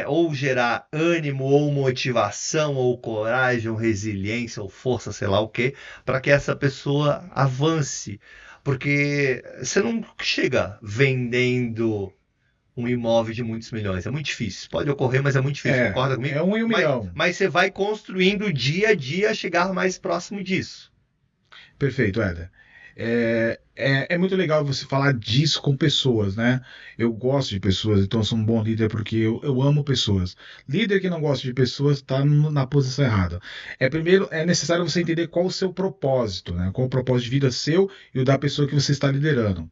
ou gerar ânimo, ou motivação, ou coragem, ou resiliência, ou força, sei lá o quê, para que essa pessoa avance? Porque você não chega vendendo um imóvel de muitos milhões. É muito difícil. Pode ocorrer, mas é muito difícil. Concorda comigo? É 1 em 1 milhão. Mas você vai construindo dia a dia a chegar mais próximo disso. Perfeito, Éder. É muito legal você falar disso com pessoas, né? Eu gosto de pessoas, então eu sou um bom líder porque eu amo pessoas. Líder que não gosta de pessoas está na posição errada. Primeiro, é necessário você entender qual o seu propósito, né? Qual o propósito de vida seu e o da pessoa que você está liderando.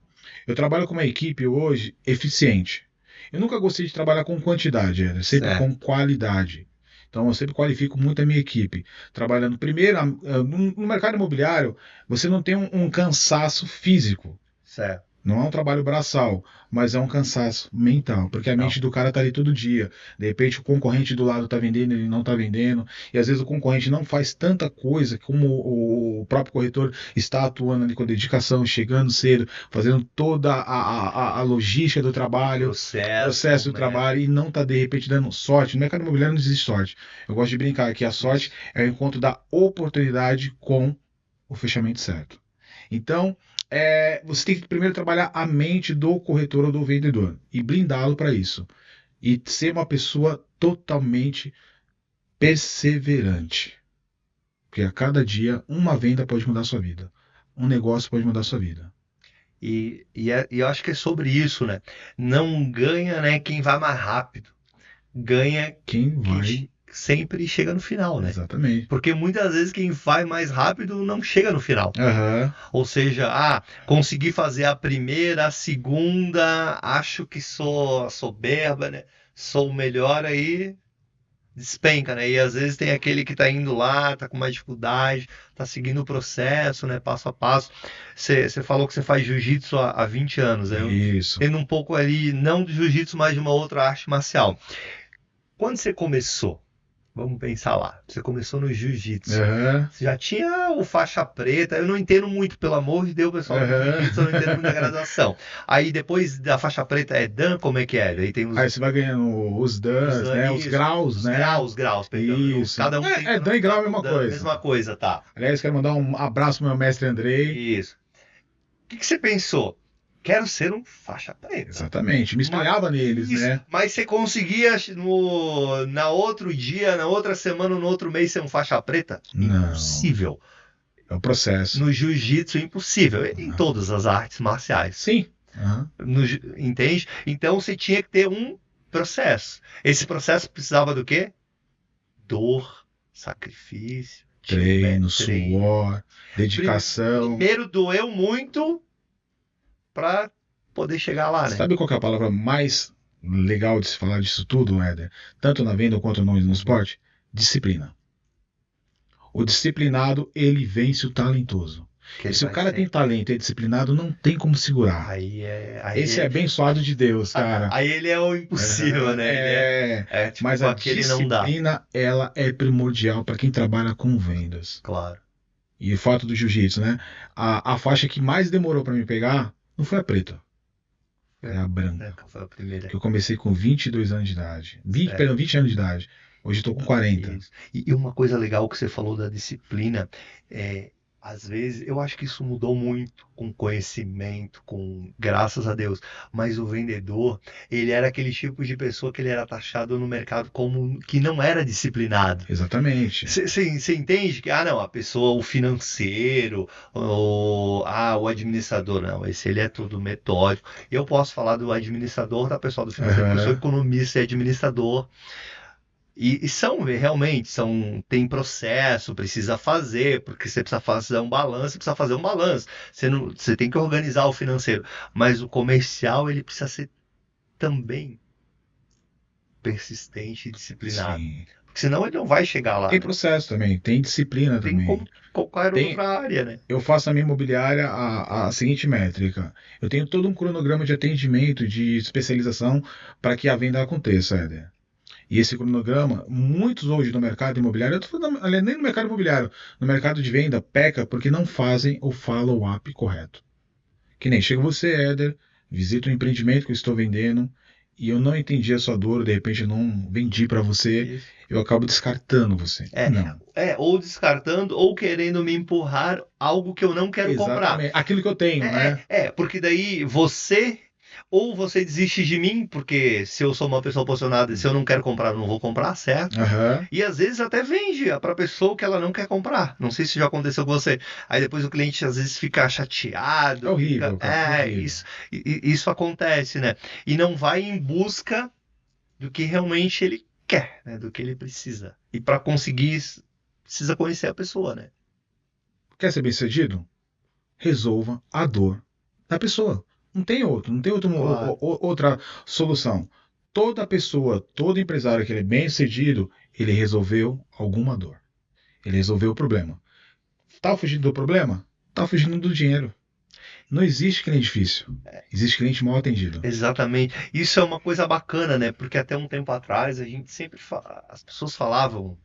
Eu trabalho com uma equipe hoje eficiente. Eu nunca gostei de trabalhar com quantidade, sempre com qualidade. Então, eu sempre qualifico muito a minha equipe. Trabalhando primeiro, no mercado imobiliário, você não tem um cansaço físico. Certo. Não é um trabalho braçal, mas é um cansaço mental, porque a mente do cara tá ali todo dia. De repente o concorrente do lado tá vendendo, ele não tá vendendo, e às vezes o concorrente não faz tanta coisa como o próprio corretor está atuando ali com dedicação, chegando cedo, fazendo toda a logística do trabalho, processo do né? trabalho, e não tá de repente dando sorte. No mercado imobiliário não existe sorte. Eu gosto de brincar que a sorte é o encontro da oportunidade com o fechamento certo. Então, você tem que primeiro trabalhar a mente do corretor ou do vendedor e blindá-lo para isso. E ser uma pessoa totalmente perseverante. Porque a cada dia, uma venda pode mudar a sua vida. Um negócio pode mudar a sua vida. E eu acho que é sobre isso, né? Não ganha, né, quem vai mais rápido. Ganha Quem vai. quem sempre chega no final, né? Exatamente. Porque muitas vezes quem vai mais rápido não chega no final. Aham. Ou seja, consegui fazer a primeira, a segunda, acho que sou soberba, né? Sou o melhor, aí despenca, né? E às vezes tem aquele que tá indo lá, tá com mais dificuldade, tá seguindo o processo, né? Passo a passo. Você falou que você faz jiu-jitsu há 20 anos, né? Isso. Tendo um pouco ali, não de jiu-jitsu, mas de uma outra arte marcial. Quando você começou? Vamos pensar lá. Você começou no jiu-jitsu. Aham. Você já tinha o faixa preta. Eu não entendo muito, pelo amor de Deus, pessoal. Jiu-jitsu, eu não entendo muito da graduação. Aí depois da faixa preta é Dan, como é que é? Aí tem os... Aí você vai ganhando os dans, né? Os graus, né? Os graus, perdão. Isso. Cada um tem Dan e grau é a mesma coisa. Mesma coisa, tá. Aliás, quero mandar um abraço pro meu mestre Andrei. Isso. O que você pensou? Quero ser um faixa preta. Exatamente, me espelhava neles, Isso, né? mas você conseguia na outro dia, na outra semana, no outro mês ser um faixa preta? Não. Impossível. É o processo. No jiu-jitsu, impossível. Em todas as artes marciais. Sim. Entende? Então você tinha que ter um processo. Esse processo precisava do quê? Dor, sacrifício, treino, suor, dedicação. Primeiro doeu muito para poder chegar lá, né? Sabe qual que é a palavra mais legal de se falar disso tudo, Éder? Tanto na venda quanto no esporte? Disciplina. O disciplinado, ele vence o talentoso. E se o cara tem talento e é disciplinado, não tem como segurar. Esse é bem suado de Deus, cara. Aí ele é o impossível, né? Tipo, mas a disciplina, ela é primordial para quem trabalha com vendas. Claro. E o fato do jiu-jitsu, né? A faixa que mais demorou para me pegar não foi a preta. Foi a branca. Foi a primeira. Que eu comecei com 22 anos de idade. 20 anos de idade. Hoje eu tô com 40. Isso. E uma coisa legal que você falou da disciplina, às vezes, eu acho que isso mudou muito com conhecimento, graças a Deus. Mas o vendedor, ele era aquele tipo de pessoa que ele era taxado no mercado como que não era disciplinado. Exatamente. Você entende que, não, a pessoa, o financeiro, o administrador, não, ele é tudo metódico. Eu posso falar do administrador, da pessoa do financeiro, eu sou economista e administrador. E tem processo, precisa fazer, porque você precisa fazer um balanço, Você tem que organizar o financeiro. Mas o comercial, ele precisa ser também persistente e disciplinado. Sim. Porque senão ele não vai chegar lá. Tem processo também, tem disciplina também. Como qualquer outra área, né? Eu faço na minha imobiliária a seguinte métrica. Eu tenho todo um cronograma de atendimento, de especialização, para que a venda aconteça, Éder. E esse cronograma, muitos hoje no mercado imobiliário, eu estou falando nem no mercado imobiliário, no mercado de venda, peca porque não fazem o follow-up correto. Que nem chega você, Éder, visita um empreendimento que eu estou vendendo e eu não entendi a sua dor, de repente eu não vendi para você, isso. Eu acabo descartando você. Ou descartando ou querendo me empurrar algo que eu não quero comprar. Aquilo que eu tenho, né? Porque daí ou você desiste de mim, porque se eu sou uma pessoa posicionada, se eu não quero comprar, eu não vou comprar, certo? E às vezes até vende para a pessoa que ela não quer comprar. Não sei se já aconteceu com você. Aí depois o cliente às vezes fica chateado. É horrível. Isso acontece, né? E não vai em busca do que realmente ele quer, né? Do que ele precisa. E para conseguir isso, precisa conhecer a pessoa, né? Quer ser bem-sucedido? Resolva a dor da pessoa. Não tem outra solução. Toda pessoa, todo empresário que ele é bem sucedido, ele resolveu alguma dor. Ele resolveu o problema. Tá fugindo do problema? Tá fugindo do dinheiro. Não existe cliente difícil. Existe cliente mal atendido. Exatamente. Isso é uma coisa bacana, né? Porque até um tempo atrás as pessoas falavam,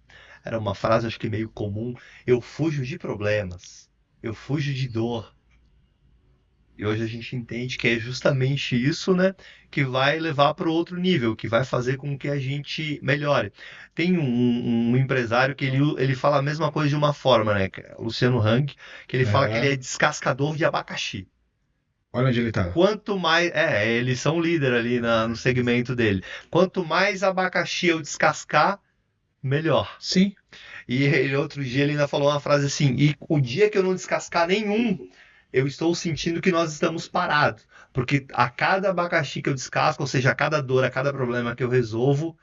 era uma frase acho que meio comum, eu fujo de problemas, eu fujo de dor. E hoje a gente entende que é justamente isso, né, que vai levar para o outro nível, que vai fazer com que a gente melhore. Tem um empresário que ele fala a mesma coisa de uma forma, né, que é o Luciano Hang, que ele fala que ele é descascador de abacaxi. Olha onde ele tá. Quanto mais. Eles são líder ali no segmento dele. Quanto mais abacaxi eu descascar, melhor. Sim. E outro dia ele ainda falou uma frase assim: e o dia que eu não descascar nenhum, eu estou sentindo que nós estamos parados. Porque a cada abacaxi que eu descasco, ou seja, a cada dor, a cada problema que eu resolvo,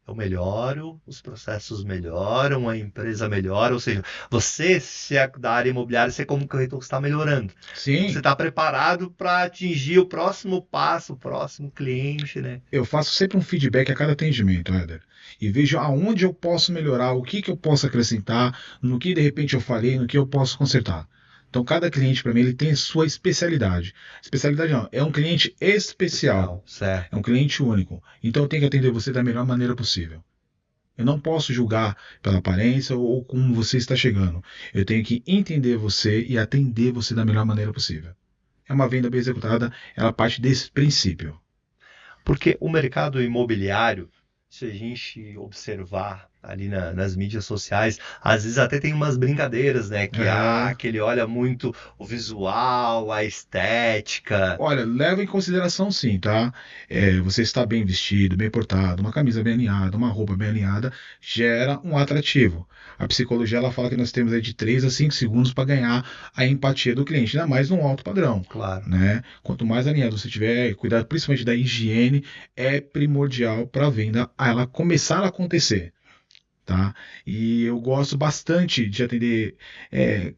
eu melhoro, os processos melhoram, a empresa melhora. Ou seja, você, se é da área imobiliária, você como corretor está melhorando. Sim. Você está preparado para atingir o próximo passo, o próximo cliente, né? Eu faço sempre um feedback a cada atendimento, Éder. E vejo aonde eu posso melhorar, o que eu posso acrescentar, no que de repente eu falei, no que eu posso consertar. Então, cada cliente, para mim, ele tem sua especialidade. Especialidade não, é um cliente especial. Certo. É um cliente único. Então, eu tenho que atender você da melhor maneira possível. Eu não posso julgar pela aparência ou como você está chegando. Eu tenho que entender você e atender você da melhor maneira possível. É uma venda bem executada, ela parte desse princípio. Porque o mercado imobiliário, se a gente observar ali nas mídias sociais, às vezes até tem umas brincadeiras, né? Que ele olha muito o visual, a estética. Olha, leva em consideração sim, tá? Você está bem vestido, bem portado, uma camisa bem alinhada, uma roupa bem alinhada, gera um atrativo. A psicologia ela fala que nós temos aí de 3 a 5 segundos para ganhar a empatia do cliente, ainda mais num alto padrão. Claro. Né? Quanto mais alinhado você tiver, cuidado principalmente da higiene, é primordial para a venda ela começar a acontecer. Tá? E eu gosto bastante de atender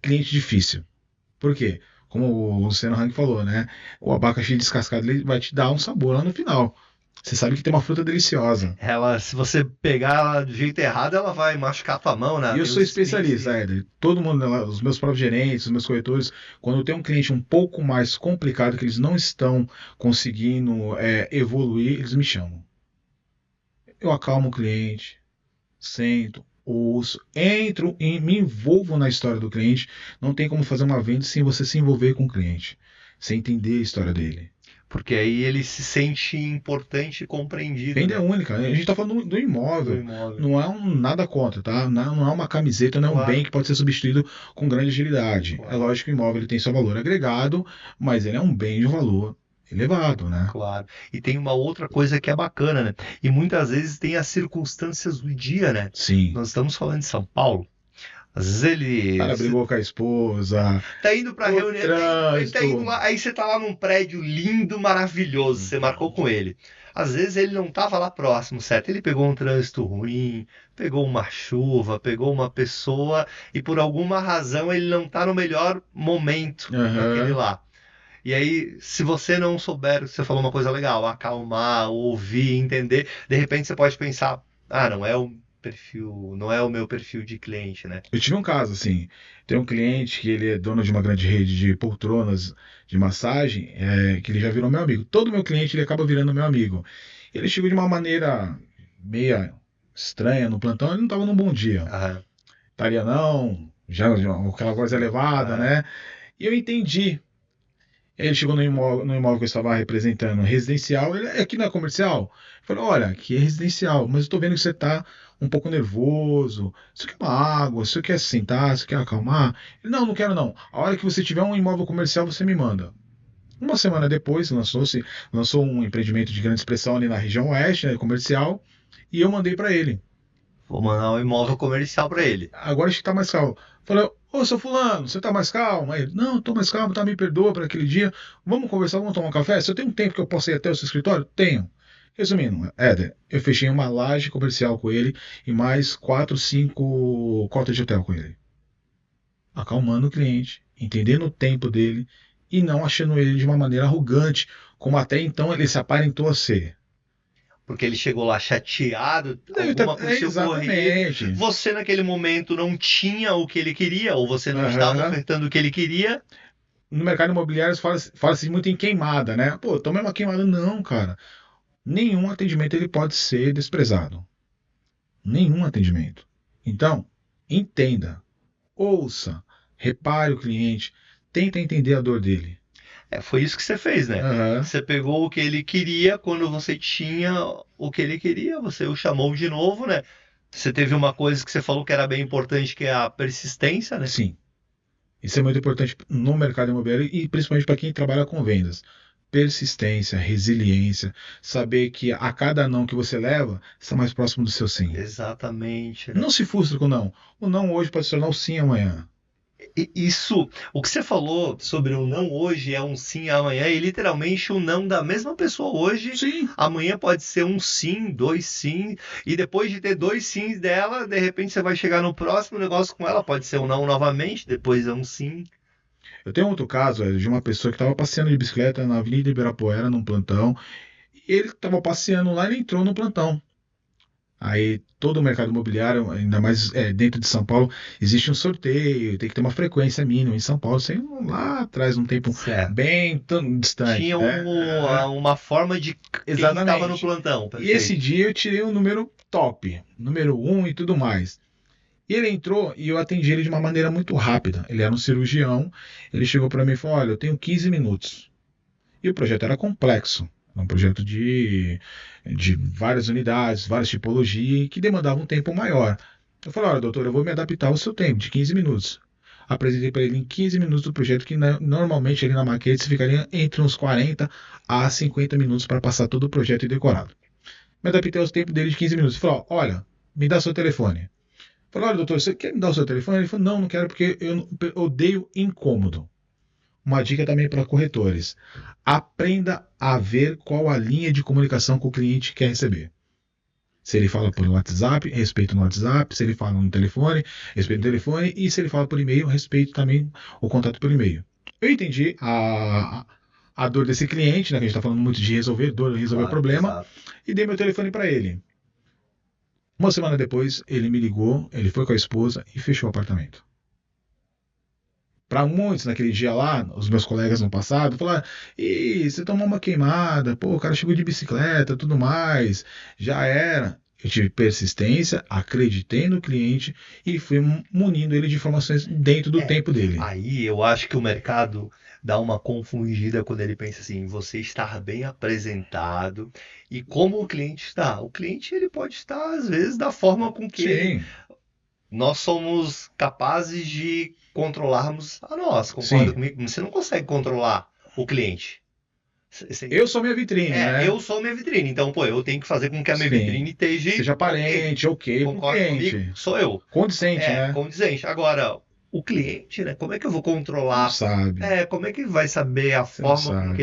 cliente difícil. Por quê? Como o Luciano Hang falou, né? O abacaxi descascado ele vai te dar um sabor lá no final. Você sabe que tem uma fruta deliciosa. Se você pegar ela do jeito errado, ela vai machucar a tua mão, né? E eu sou especialista, Éder. Todo mundo, os meus próprios gerentes, os meus corretores, quando tem um cliente um pouco mais complicado, que eles não estão conseguindo evoluir, eles me chamam. Eu acalmo o cliente, sento, ouço, entro e me envolvo na história do cliente. Não tem como fazer uma venda sem você se envolver com o cliente, sem entender a história dele. Porque aí ele se sente importante e compreendido. Venda é única. A gente está falando do imóvel. Não é nada contra, tá? Não é uma camiseta, não é um bem que pode ser substituído com grande agilidade. Claro. É lógico que o imóvel ele tem seu valor agregado, mas ele é um bem de valor elevado, né? Claro. E tem uma outra coisa que é bacana, né? E muitas vezes tem as circunstâncias do dia, né? Sim. Nós estamos falando de São Paulo. Às vezes ele... O cara brigou com a esposa. Tá indo pra reunião. Ele tá indo lá, aí você tá lá num prédio lindo, maravilhoso. Você marcou com ele. Às vezes ele não tava lá próximo, certo? Ele pegou um trânsito ruim, pegou uma chuva, pegou uma pessoa e por alguma razão ele não tá no melhor momento daquele lá. E aí, se você não souber, você falou uma coisa legal, acalmar, ouvir, entender, de repente você pode pensar, não é o meu perfil de cliente, né? Eu tive um caso assim, tem um cliente que ele é dono de uma grande rede de poltronas de massagem, que ele já virou meu amigo. Todo meu cliente ele acaba virando meu amigo. Ele chegou de uma maneira meia estranha no plantão, ele não estava num bom dia. Italianão, já com aquela voz elevada, né? E eu entendi. Ele chegou no imóvel que eu estava representando, residencial. Ele aqui não é comercial? Eu falei, olha, aqui é residencial, mas eu estou vendo que você está um pouco nervoso. Você quer uma água? Você quer sentar? Você quer acalmar? Ele, não quero não. A hora que você tiver um imóvel comercial, você me manda. Uma semana depois, lançou um empreendimento de grande expressão ali na região oeste, né, comercial, e eu mandei para ele. Vou mandar um imóvel comercial para ele. Agora acho que está mais calmo. Falei, ô, seu fulano, você tá mais calmo? Aí ele, não, tô mais calmo, tá, me perdoa por aquele dia. Vamos conversar, vamos tomar um café? Você tem um tempo que eu possa ir até o seu escritório? Tenho. Resumindo, Éder, eu fechei uma laje comercial com ele e mais 4, 5 cotas de hotel com ele. Acalmando o cliente, entendendo o tempo dele e não achando ele de uma maneira arrogante, como até então ele se aparentou a ser. Porque ele chegou lá chateado, alguma coisa ocorreu. Você naquele momento não tinha o que ele queria, ou você não estava ofertando o que ele queria. no mercado imobiliário fala-se muito em queimada, né? Pô, tomei uma queimada. Não, cara. Nenhum atendimento ele pode ser desprezado. Nenhum atendimento. Então, entenda, ouça, repare o cliente, tenta entender a dor dele. Foi isso que você fez, né? Aham. Você pegou o que ele queria, quando você tinha o que ele queria, você o chamou de novo, né? Você teve uma coisa que você falou que era bem importante, que é a persistência, né? Sim. Isso é muito importante no mercado imobiliário e principalmente para quem trabalha com vendas. Persistência, resiliência, saber que a cada não que você leva, está mais próximo do seu sim. Exatamente, né? Não se frustre com o não. O não hoje pode se tornar o sim amanhã. Isso, o que você falou sobre o não hoje é um sim amanhã, e literalmente o não da mesma pessoa hoje, Sim. amanhã pode ser um sim, dois sim, e depois de ter dois sims dela, de repente você vai chegar no próximo negócio com ela, pode ser um não novamente, depois é um sim. Eu tenho outro caso de uma pessoa que estava passeando de bicicleta na Avenida Ibirapuera, num plantão. E ele estava passeando lá e ele entrou no plantão. Aí todo o mercado imobiliário, ainda mais dentro de São Paulo, existe um sorteio, tem que ter uma frequência mínima em São Paulo, sem lá atrás, um tempo Certo. bem tão distante. Tinha né? uma forma de quem Exatamente. estava no plantão. E esse dia eu tirei um número top, número 1 e tudo mais. E ele entrou e eu atendi ele de uma maneira muito rápida. Ele era um cirurgião, ele chegou para mim e falou: Olha, eu tenho 15 minutos. E o projeto era complexo. Um projeto de várias unidades, várias tipologias, que demandava um tempo maior. Eu falei: Olha, doutor, eu vou me adaptar ao seu tempo, de 15 minutos. Apresentei para ele em 15 minutos do projeto, que normalmente ali na maquete você ficaria entre uns 40 a 50 minutos para passar todo o projeto e decorado. Me adaptei aos tempos dele de 15 minutos. Falei: Olha, me dá seu telefone. Falei: Olha, doutor, você quer me dar o seu telefone? Ele falou: Não, não quero porque eu odeio incômodo. Uma dica também para corretores: aprenda a ver qual a linha de comunicação que o cliente quer receber. Se ele fala por WhatsApp, respeito no WhatsApp. Se ele fala no telefone, respeito no telefone. E se ele fala por e-mail, respeito também o contato por e-mail. Eu entendi a dor desse cliente, né, que a gente está falando muito de resolver dor, resolver problema, Exato. e dei meu telefone para ele. Uma semana depois, ele me ligou, ele foi com a esposa e fechou o apartamento. Para muitos naquele dia lá, os meus colegas no passado, falaram: Ih, você tomou uma queimada, pô, o cara chegou de bicicleta, tudo mais, já era. Eu tive persistência, acreditei no cliente e fui munindo ele de informações dentro do tempo dele. Aí eu acho que o mercado dá uma confundida quando ele pensa assim, você estar bem apresentado e como o cliente está. O cliente ele pode estar às vezes da forma com que Sim, nós somos capazes de controlarmos a nós. Concorda sim. comigo? Você não consegue controlar o cliente. Você- Eu sou minha vitrine, né? eu sou minha vitrine, então, pô, eu tenho que fazer com que a minha Sim. vitrine esteja Seja ok. aparente, ok, com o Concorda cliente. comigo? Sou eu. Condizente, né? Condizente. Agora, o cliente, né? Como é que eu vou Não controlar? sabe. Como é que vai saber a Você não forma com que sabe.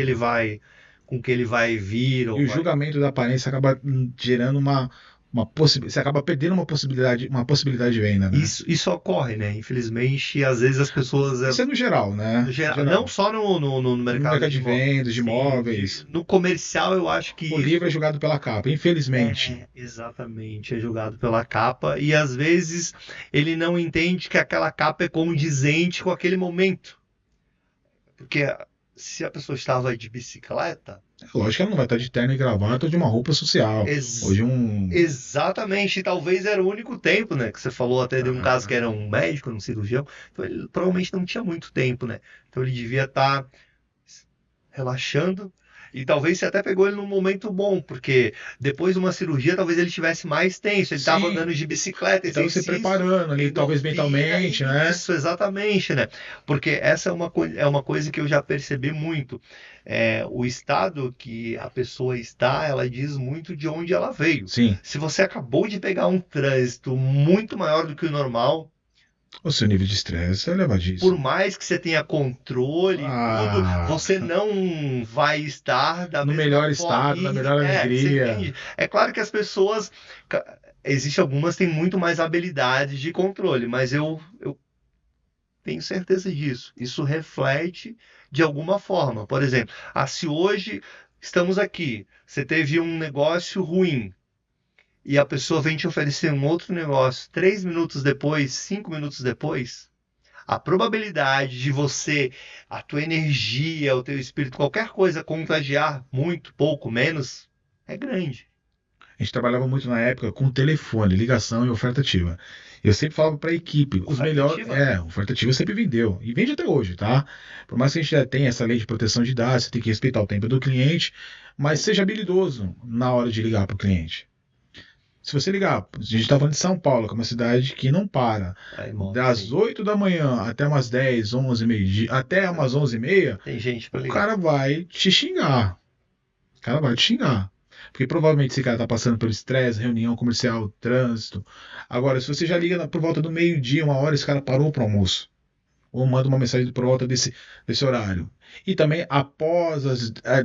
ele vai vir ou E o vai... julgamento da aparência acaba gerando uma possibilidade. Você acaba perdendo uma possibilidade de venda, né? Isso ocorre, né? Infelizmente, às vezes as pessoas, Isso é no geral, né? no geral, não só no No mercado mercado de vendas, de sim, imóveis. no comercial, eu acho que O livro é julgado pela capa, infelizmente. exatamente, é julgado pela capa e às vezes ele não entende que aquela capa é condizente com aquele momento. Porque se a pessoa estava de bicicleta, É lógico que ela não vai estar de terno e gravata ou de uma roupa social. Ou de um. exatamente, e talvez era o único tempo, né? Que você falou até de um caso que era um médico, um cirurgião, então ele provavelmente não tinha muito tempo, né? Então ele devia estar relaxando. E talvez você até pegou ele num momento bom, porque depois de uma cirurgia, talvez ele estivesse mais tenso. Ele estava Sim. andando de bicicleta, Ele estava se exercício, preparando ali, talvez endorfina, mentalmente, né? Isso, exatamente, né? Porque essa é uma coisa que eu já percebi muito. O estado que a pessoa está, ela diz muito de onde ela veio. Sim. Se você acabou de pegar um trânsito muito maior do que o normal, O seu nível de estresse é por elevadíssimo. mais que você tenha controle e tudo, você não vai estar da No mesma melhor forma. estado, na melhor Você alegria. entende? É claro que as pessoas. Existem algumas que têm muito mais habilidades de controle, mas eu tenho certeza disso. Isso reflete de alguma forma. Por exemplo, se hoje estamos aqui, você teve um negócio ruim e a pessoa vem te oferecer um outro negócio 3 minutos depois, 5 minutos depois, a probabilidade de você, a tua energia, o teu espírito, qualquer coisa contagiar muito, pouco, menos, é grande. A gente trabalhava muito na época com telefone, ligação e oferta ativa. Eu sempre falava para a equipe, os Oferta melhores. ativa? Oferta ativa sempre vendeu. E vende até hoje, tá? Por mais que a gente já tenha essa lei de proteção de dados, você tem que respeitar o tempo do cliente, mas seja habilidoso na hora de ligar para o cliente. Se você ligar, a gente está falando de São Paulo, que é uma cidade que não para. Aí, irmão, Das sim. 8 da manhã até umas 10, 11, meio-dia, até umas 11h30, Tem gente pra o ligar. cara vai te xingar. O cara vai te xingar. Porque provavelmente esse cara tá passando pelo estresse, reunião comercial, trânsito. Agora, se você já liga por volta do meio-dia, 1 hora, esse cara parou pro almoço. Ou manda uma mensagem por volta desse horário. E também após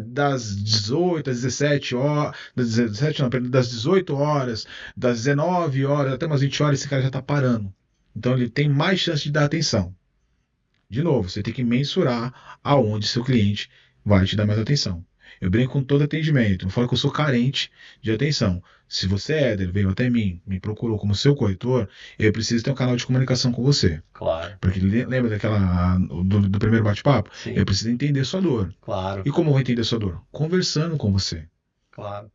das 18 às 17 horas, das 17, não, perdão, das 18 horas, das 19 horas até umas 20 horas, esse cara já tá parando. Então ele tem mais chance de dar atenção. De novo, você tem que mensurar aonde seu cliente vai te dar mais atenção. Eu brinco com todo atendimento. Eu falo que eu sou carente de atenção. Se você, Éder, veio até mim, me procurou como seu corretor, eu preciso ter um canal de comunicação com você. Claro. Porque lembra do primeiro bate-papo? Sim. Eu preciso entender sua dor. Claro. E como eu vou entender sua dor? Conversando com você. Claro.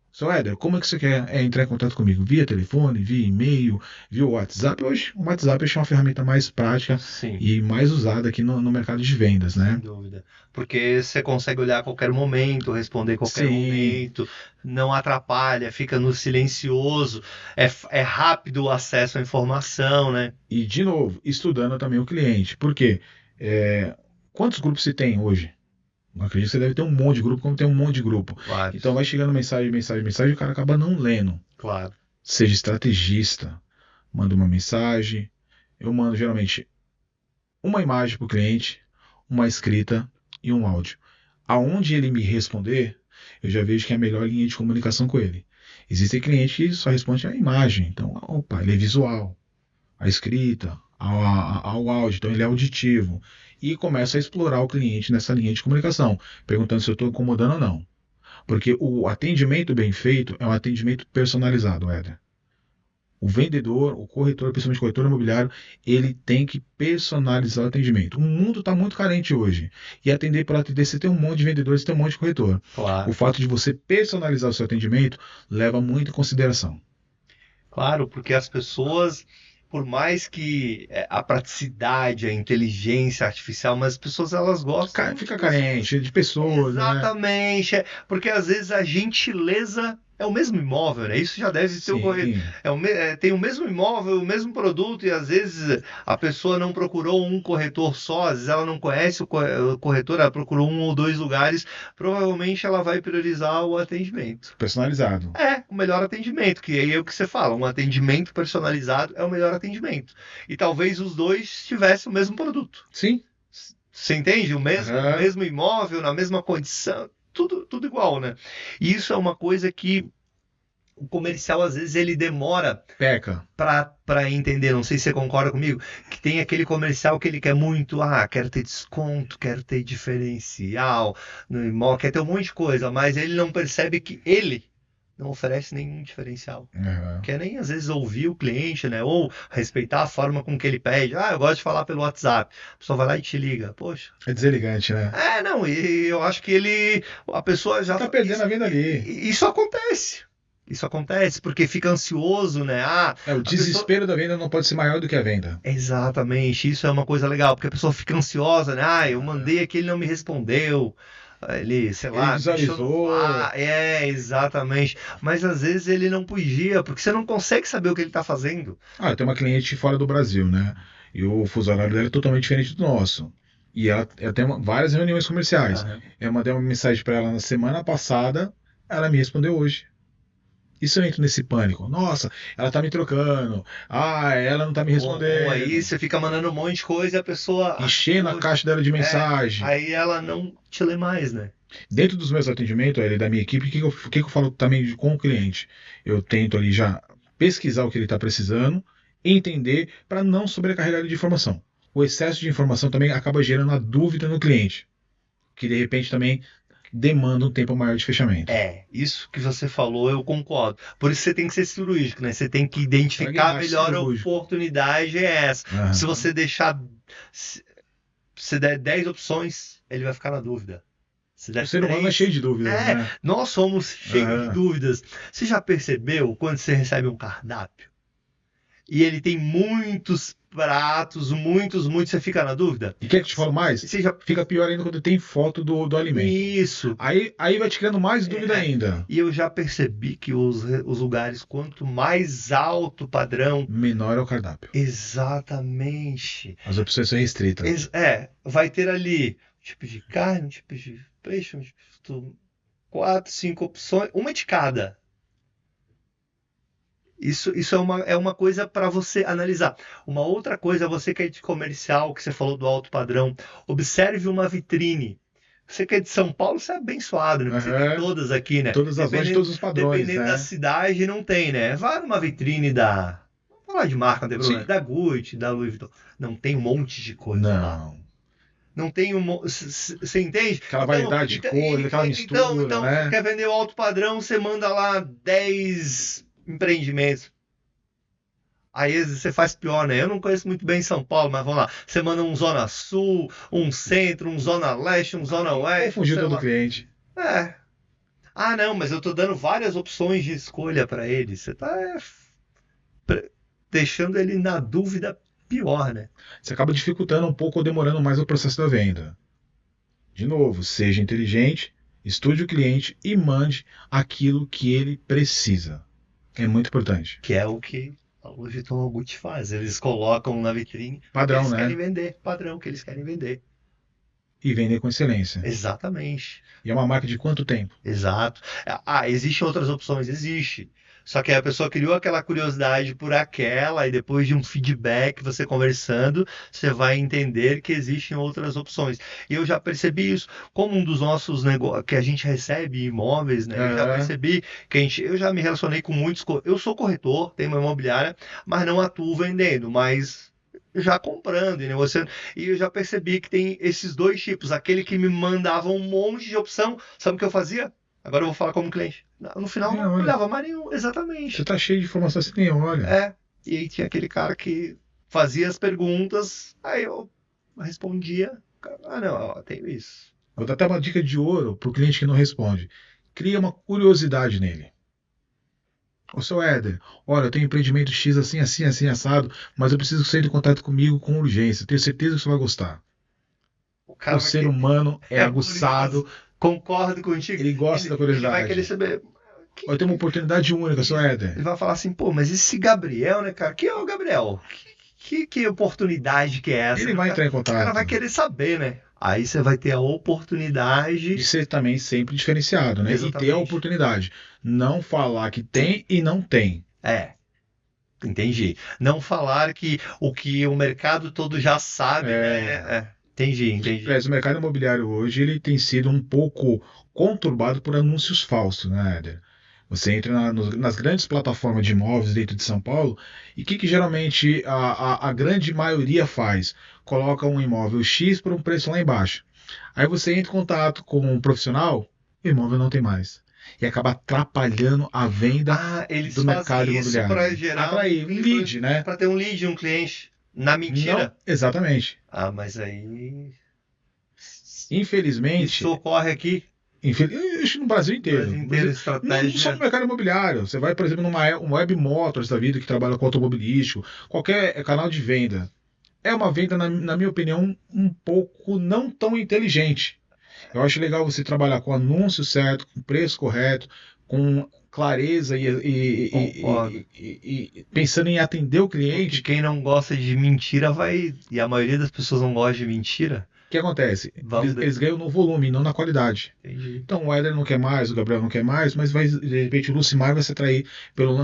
Só, Éder, como é que você quer entrar em contato comigo? Via telefone, via e-mail, via WhatsApp? Hoje, o WhatsApp é uma ferramenta mais prática Sim. e mais usada aqui no mercado de vendas, né? Sem dúvida. Porque você consegue olhar a qualquer momento, responder a qualquer Sim. momento, não atrapalha, fica no silencioso, é rápido o acesso à informação, né? E, de novo, estudando também o cliente. Por quê? Quantos grupos você tem hoje? Eu acredito que você deve ter um monte de grupo, como tem um monte de grupo. Claro. Então vai chegando mensagem, e o cara acaba não lendo. Claro. Seja estrategista. Manda uma mensagem. Eu mando geralmente uma imagem para o cliente, uma escrita e um áudio. Aonde ele me responder, eu já vejo que é a melhor linha de comunicação com ele. Existem clientes que só respondem a imagem. Então, opa, ele é visual. A escrita, ao áudio, então ele é auditivo. E começa a explorar o cliente nessa linha de comunicação, perguntando se eu estou incomodando ou não. Porque o atendimento bem feito é um atendimento personalizado, Éder. O vendedor, o corretor, principalmente o corretor imobiliário, ele tem que personalizar o atendimento. O mundo está muito carente hoje. E atender para atender, você tem um monte de vendedores, você tem um monte de corretor. Claro. O fato de você personalizar o seu atendimento leva muito em consideração. Claro, porque as pessoas, por mais que a praticidade, a inteligência artificial, mas as pessoas elas gostam. Fica carente de pessoas, né? Exatamente. Porque às vezes a gentileza é o mesmo imóvel, né? Isso já deve ter ocorrido. Tem o mesmo imóvel, o mesmo produto, e às vezes a pessoa não procurou um corretor só, às vezes ela não conhece o corretor, ela procurou 1 ou 2 lugares, provavelmente ela vai priorizar o atendimento. Personalizado. O melhor atendimento, que aí é o que você fala, um atendimento personalizado é o melhor atendimento. E talvez os dois tivessem o mesmo produto. Sim. Você entende? O mesmo imóvel, na mesma condição, tudo igual, né? E isso é uma coisa que o comercial, às vezes, ele demora para entender. Não sei se você concorda comigo, que tem aquele comercial que ele quer muito, quero ter desconto, quero ter diferencial no imóvel, quer ter um monte de coisa, mas ele não percebe que ele não oferece nenhum diferencial. Quer nem, às vezes, ouvir o cliente, né? Ou respeitar a forma com que ele pede. Eu gosto de falar pelo WhatsApp. A pessoa vai lá e te liga. Poxa. É deselegante, né? Não, e eu acho que a pessoa já... Tá perdendo a venda ali. Isso acontece. Isso acontece porque fica ansioso, né? O desespero da venda não pode ser maior do que a venda. Exatamente. Isso é uma coisa legal, porque a pessoa fica ansiosa, né? Eu mandei aqui, ele não me respondeu. Ele, sei lá, visualizou. Exatamente. Mas às vezes ele não podia, porque você não consegue saber o que ele está fazendo. Eu tenho uma cliente fora do Brasil, né? E o fuso horário dela é totalmente diferente do nosso. E ela tem várias reuniões comerciais. Eu mandei uma mensagem para ela na semana passada, ela me respondeu hoje. Isso eu entro nesse pânico. Nossa, ela tá me trocando. Ela não tá me respondendo. Aí você fica mandando um monte de coisa e a pessoa... enchendo a caixa dela de mensagem. Aí ela não te lê mais, né? Dentro dos meus atendimentos, da minha equipe, o que eu falo também com o cliente? Eu tento ali já pesquisar o que ele está precisando, entender, para não sobrecarregar ele de informação. O excesso de informação também acaba gerando a dúvida no cliente. Que de repente também demanda um tempo maior de fechamento. Isso que você falou, eu concordo. Por isso você tem que ser cirúrgico, né? Você tem que identificar a melhor oportunidade é essa. Aham. Se você deixar... Se der 10 opções, ele vai ficar na dúvida. Se der O ser humano é 3, cheio de dúvidas, né? nós somos cheios de Aham. dúvidas. Você já percebeu quando você recebe um cardápio e ele tem muitos pratos, muitos, você fica na dúvida? E quer que eu te falo mais? Você já... Fica pior ainda quando tem foto do alimento. Isso. Aí vai te criando mais dúvida ainda. E eu já percebi que os lugares, quanto mais alto o padrão... Menor é o cardápio. Exatamente. As opções são restritas. Vai ter ali um tipo de carne, um tipo de peixe, 4, 5 opções, uma de cada. Isso é uma coisa para você analisar. Uma outra coisa, você que é de comercial, que você falou do alto padrão, observe uma vitrine. Você que é de São Paulo, você é abençoado, né? Porque você tem todas aqui, né? Todas as lojas, todos os padrões, dependendo da cidade, não tem, né? Vai numa vitrine da... Vamos falar de marca, não tem problema. Da Gucci, da Louis Vuitton. Não tem um monte de coisa lá. Não tem você entende? Aquela variedade de cores, aquela mistura, então, né? Você quer vender o alto padrão, você manda lá 10 empreendimentos. Aí você faz pior, né? Eu não conheço muito bem São Paulo, mas vamos lá. Você manda um Zona Sul, um Centro, um Zona Leste, um Zona Oeste. Confundiu todo o cliente. Ah, não, mas eu tô dando várias opções de escolha para ele. Você tá deixando ele na dúvida pior, né? Você acaba dificultando um pouco ou demorando mais o processo da venda. De novo, seja inteligente, estude o cliente e mande aquilo que ele precisa. É muito importante. Que é o que a Louis Vuitton e a Gucci faz. Eles colocam na vitrine padrão, que eles né? querem vender. Padrão que eles querem vender. E vender com excelência. Exatamente. E é uma marca de quanto tempo? Exato. Existem outras opções? Existe. Só que a pessoa criou aquela curiosidade por aquela, e depois de um feedback, você conversando, você vai entender que existem outras opções. E eu já percebi isso. Como um dos nossos negócios, que a gente recebe imóveis, né? Eu já percebi que eu já me relacionei com muitos... Eu sou corretor, tenho uma imobiliária, mas não atuo vendendo, mas já comprando e negociando. E eu já percebi que tem esses dois tipos. Aquele que me mandava um monte de opção. Sabe o que eu fazia? Agora eu vou falar como cliente. No final não olhava mais nenhum, exatamente. Você tá cheio de informação, você nem olha. E aí tinha aquele cara que fazia as perguntas, aí eu respondia. Não, tenho isso. Vou dar até uma dica de ouro pro cliente que não responde. Cria uma curiosidade nele. Ô, seu Éder, olha, eu tenho empreendimento X assim, assim, assim, assado, mas eu preciso que você entre em contato comigo com urgência. Tenho certeza que você vai gostar. O ser humano é aguçado. Concordo contigo. Ele gosta da curiosidade. Ele vai querer saber. Vai ter uma oportunidade única, seu Éder. Ele vai falar assim, mas esse Gabriel, né, cara? Quem é o Gabriel? Que oportunidade que é essa? Ele vai entrar em contato. O cara vai querer saber, né? Aí você vai ter a oportunidade... de ser também sempre diferenciado, né? Exatamente. E ter a oportunidade. Não falar que tem e não tem. Entendi. Não falar que o mercado todo já sabe, né? Entendi. O mercado imobiliário hoje ele tem sido um pouco conturbado por anúncios falsos, né, Éder? Você entra nas grandes plataformas de imóveis dentro de São Paulo e o que geralmente a grande maioria faz? Coloca um imóvel X por um preço lá embaixo. Aí você entra em contato com um profissional, o imóvel não tem mais. E acaba atrapalhando a venda do mercado imobiliário. Para gerar atrair um lead, né? Para ter um lead, um cliente. Na mentira? Não, exatamente. Mas aí... Infelizmente... Isso ocorre aqui? No Brasil inteiro. Não só no mercado imobiliário. Você vai, por exemplo, numa Web Motors da vida que trabalha com automobilístico, qualquer canal de venda. É uma venda, na minha opinião, um pouco não tão inteligente. Eu acho legal você trabalhar com o anúncio certo, com o preço correto, com clareza e pensando em atender o cliente. Porque quem não gosta de mentira vai... E a maioria das pessoas não gosta de mentira. O que acontece? Eles ganham no volume, não na qualidade. Entendi. Então o Éder não quer mais, o Gabriel não quer mais, mas de repente o Lucimar vai se atrair pelo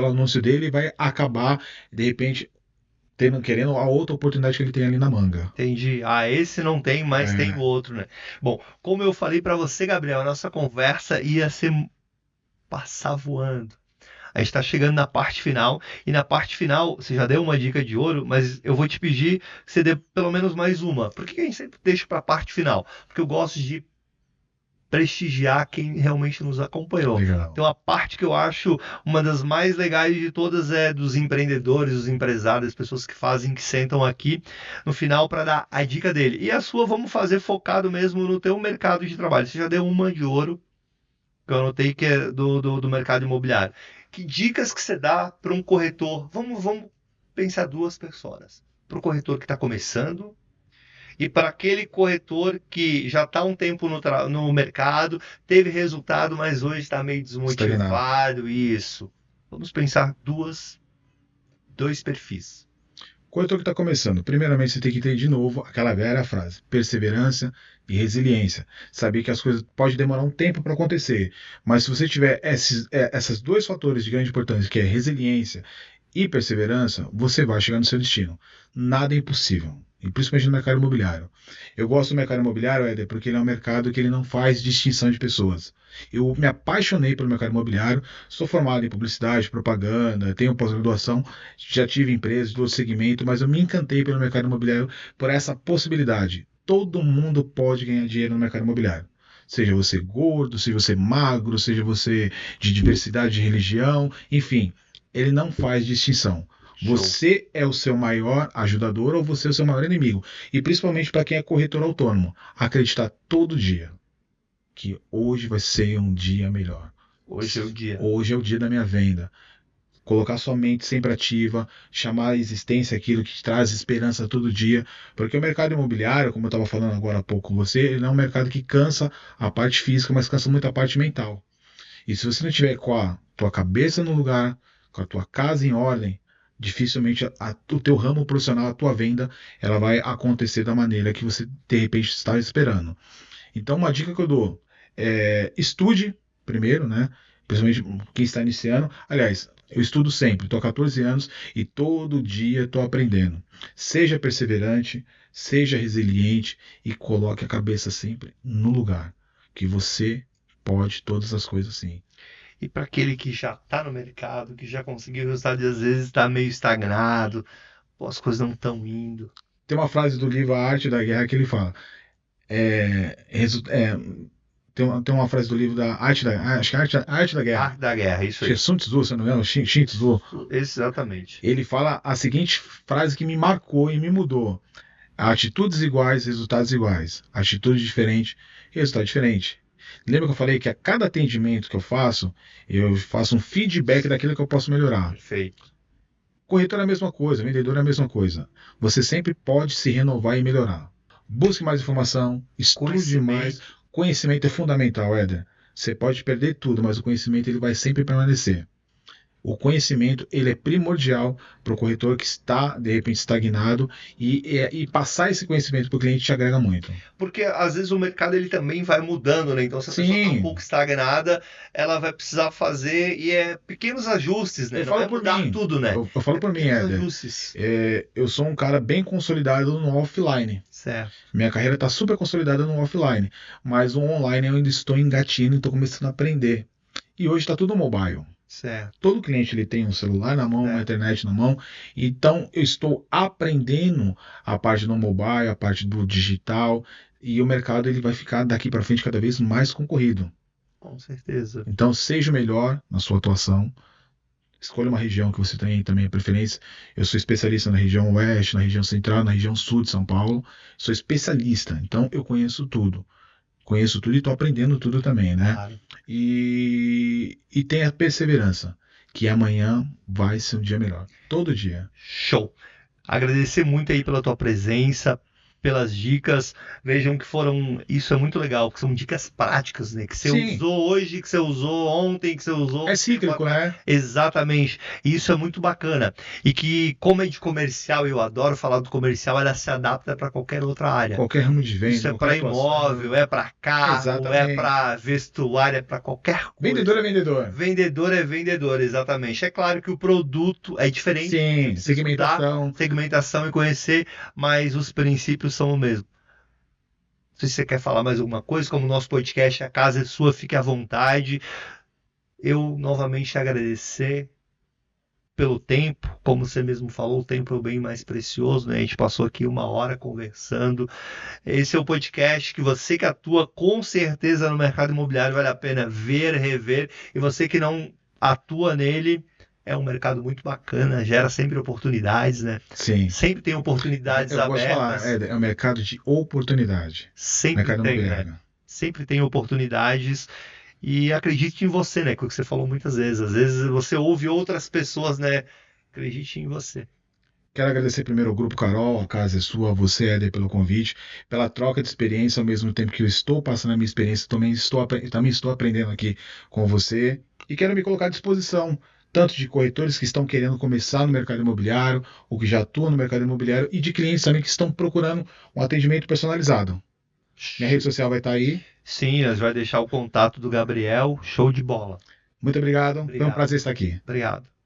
anúncio dele e vai acabar, de repente, querendo a outra oportunidade que ele tem ali na manga. Entendi. Esse não tem, mas tem o outro, né? Bom, como eu falei para você, Gabriel, a nossa conversa ia passar voando. A gente está chegando na parte final, e na parte final, você já deu uma dica de ouro, mas eu vou te pedir que você dê pelo menos mais uma. Por que a gente sempre deixa para a parte final? Porque eu gosto de prestigiar quem realmente nos acompanhou. Legal. Então a parte que eu acho uma das mais legais de todas é dos empreendedores, dos empresários, as pessoas que sentam aqui no final para dar a dica dele. E a sua vamos fazer focado mesmo no teu mercado de trabalho. Você já deu uma de ouro, que eu anotei que é do mercado imobiliário. Que dicas que você dá para um corretor? Vamos pensar duas pessoas. Para o corretor que está começando e para aquele corretor que já está um tempo no mercado, teve resultado, mas hoje está meio desmotivado. Isso. Vamos pensar dois perfis. Corretor que está começando, primeiramente você tem que ter de novo aquela velha frase: perseverança e resiliência. Saber que as coisas podem demorar um tempo para acontecer, mas se você tiver esses dois fatores de grande importância, que é resiliência e perseverança, você vai chegar no seu destino. Nada é impossível, e principalmente no mercado imobiliário. Eu gosto do mercado imobiliário, Éder, porque ele é um mercado que ele não faz distinção de pessoas. Eu me apaixonei pelo mercado imobiliário, sou formado em publicidade, propaganda, tenho pós-graduação, já tive empresas de outro segmento, mas eu me encantei pelo mercado imobiliário por essa possibilidade. Todo mundo pode ganhar dinheiro no mercado imobiliário. Seja você gordo, seja você magro, seja você de diversidade de religião, enfim, ele não faz distinção. Você é o seu maior ajudador ou você é o seu maior inimigo. E principalmente para quem é corretor autônomo, acreditar todo dia que hoje vai ser um dia melhor. Hoje é o dia. Hoje é o dia da minha venda. Colocar sua mente sempre ativa, chamar a existência aquilo que te traz esperança todo dia. Porque o mercado imobiliário, como eu estava falando agora há pouco com você, ele não é um mercado que cansa a parte física, mas cansa muito a parte mental. E se você não tiver com a tua cabeça no lugar, com a tua casa em ordem, dificilmente o teu ramo profissional, a tua venda, ela vai acontecer da maneira que você de repente está esperando. Então uma dica que eu dou é estude primeiro, né? Principalmente quem está iniciando. Aliás, eu estudo sempre, estou há 14 anos e todo dia estou aprendendo. Seja perseverante, seja resiliente e coloque a cabeça sempre no lugar, que você pode todas as coisas sim. E para aquele que já está no mercado, que já conseguiu resultado e às vezes está meio estagnado, as coisas não estão indo. Tem uma frase do livro A Arte da Guerra que ele fala. Tem uma frase do livro da Arte da Guerra. Acho que é a Arte da Guerra. Arte da Guerra, isso aí. Sun Tzu, se não me engano, Xin Tzu. Exatamente. Ele fala a seguinte frase que me marcou e me mudou: atitudes iguais, resultados iguais. Atitude diferente, resultado diferente. Lembra que eu falei que a cada atendimento que eu faço um feedback daquilo que eu posso melhorar. Perfeito. Corretor é a mesma coisa, vendedor é a mesma coisa. Você sempre pode se renovar e melhorar. Busque mais informação, estude mais. Conhecimento é fundamental, Éder. Você pode perder tudo, mas o conhecimento ele vai sempre permanecer. O conhecimento ele é primordial para o corretor que está, de repente, estagnado e passar esse conhecimento para o cliente te agrega muito. Porque, às vezes, o mercado ele também vai mudando, né? Então, se a pessoa está um pouco estagnada, ela vai precisar fazer pequenos ajustes, né? Eu Não falo vai por mudar mim. tudo, né? Eu falo por mim, Éder. Eu sou um cara bem consolidado no offline. Certo. Minha carreira está super consolidada no offline, mas no online eu ainda estou engatinhando e estou começando a aprender. E hoje está tudo mobile. Certo. Todo cliente ele tem um celular na mão, uma internet na mão, então eu estou aprendendo a parte do mobile, a parte do digital, e o mercado ele vai ficar daqui para frente cada vez mais concorrido. Com certeza. Então seja o melhor na sua atuação, escolha uma região que você tem também preferência. Eu sou especialista na região oeste, na região central, na região sul de São Paulo, sou especialista, então eu conheço tudo e estou aprendendo tudo também, né? Claro. E tenha perseverança, que amanhã vai ser um dia melhor. Todo dia. Show! Agradecer muito aí pela tua presença, pelas dicas. Vejam que isso é muito legal, porque são dicas práticas, né? Que você usou hoje, que você usou ontem, que você usou... É cíclico, né? Exatamente. E isso é muito bacana. E que, como é de comercial, eu adoro falar do comercial, ela se adapta para qualquer outra área. Qualquer ramo de venda. Isso é para imóvel, é para carro, é para vestuário, é para qualquer coisa. Vendedor é vendedor. Vendedor é vendedor, exatamente. É claro que o produto é diferente. Sim, segmentação e conhecer, mas os princípios são o mesmo. Não sei se você quer falar mais alguma coisa, como o nosso podcast, a casa é sua, fique à vontade. Eu novamente agradecer pelo tempo. Como você mesmo falou, o tempo é o bem mais precioso, né? A gente passou aqui 1 hora conversando. Esse é o podcast que você que atua com certeza no mercado imobiliário vale a pena ver, rever. E você que não atua nele, é um mercado muito bacana, gera sempre oportunidades, né? Sim. Sempre tem oportunidades Eu gosto de abertas. falar, é um mercado de oportunidade. Sempre Mercado tem, né? imobiliário. Sempre tem oportunidades. E acredite em você, né? Que é o que você falou muitas vezes. Às vezes você ouve outras pessoas, né? Acredite em você. Quero agradecer primeiro ao Grupo Carol, a casa é sua, você, Éder, pelo convite, pela troca de experiência, ao mesmo tempo que eu estou passando a minha experiência, também estou aprendendo aqui com você. E quero me colocar à disposição, tanto de corretores que estão querendo começar no mercado imobiliário, ou que já atuam no mercado imobiliário, e de clientes também que estão procurando um atendimento personalizado. Minha rede social vai estar aí. Sim, nós vai deixar o contato do Gabriel. Show de bola. Muito obrigado. Foi um Obrigado. prazer estar aqui. Obrigado.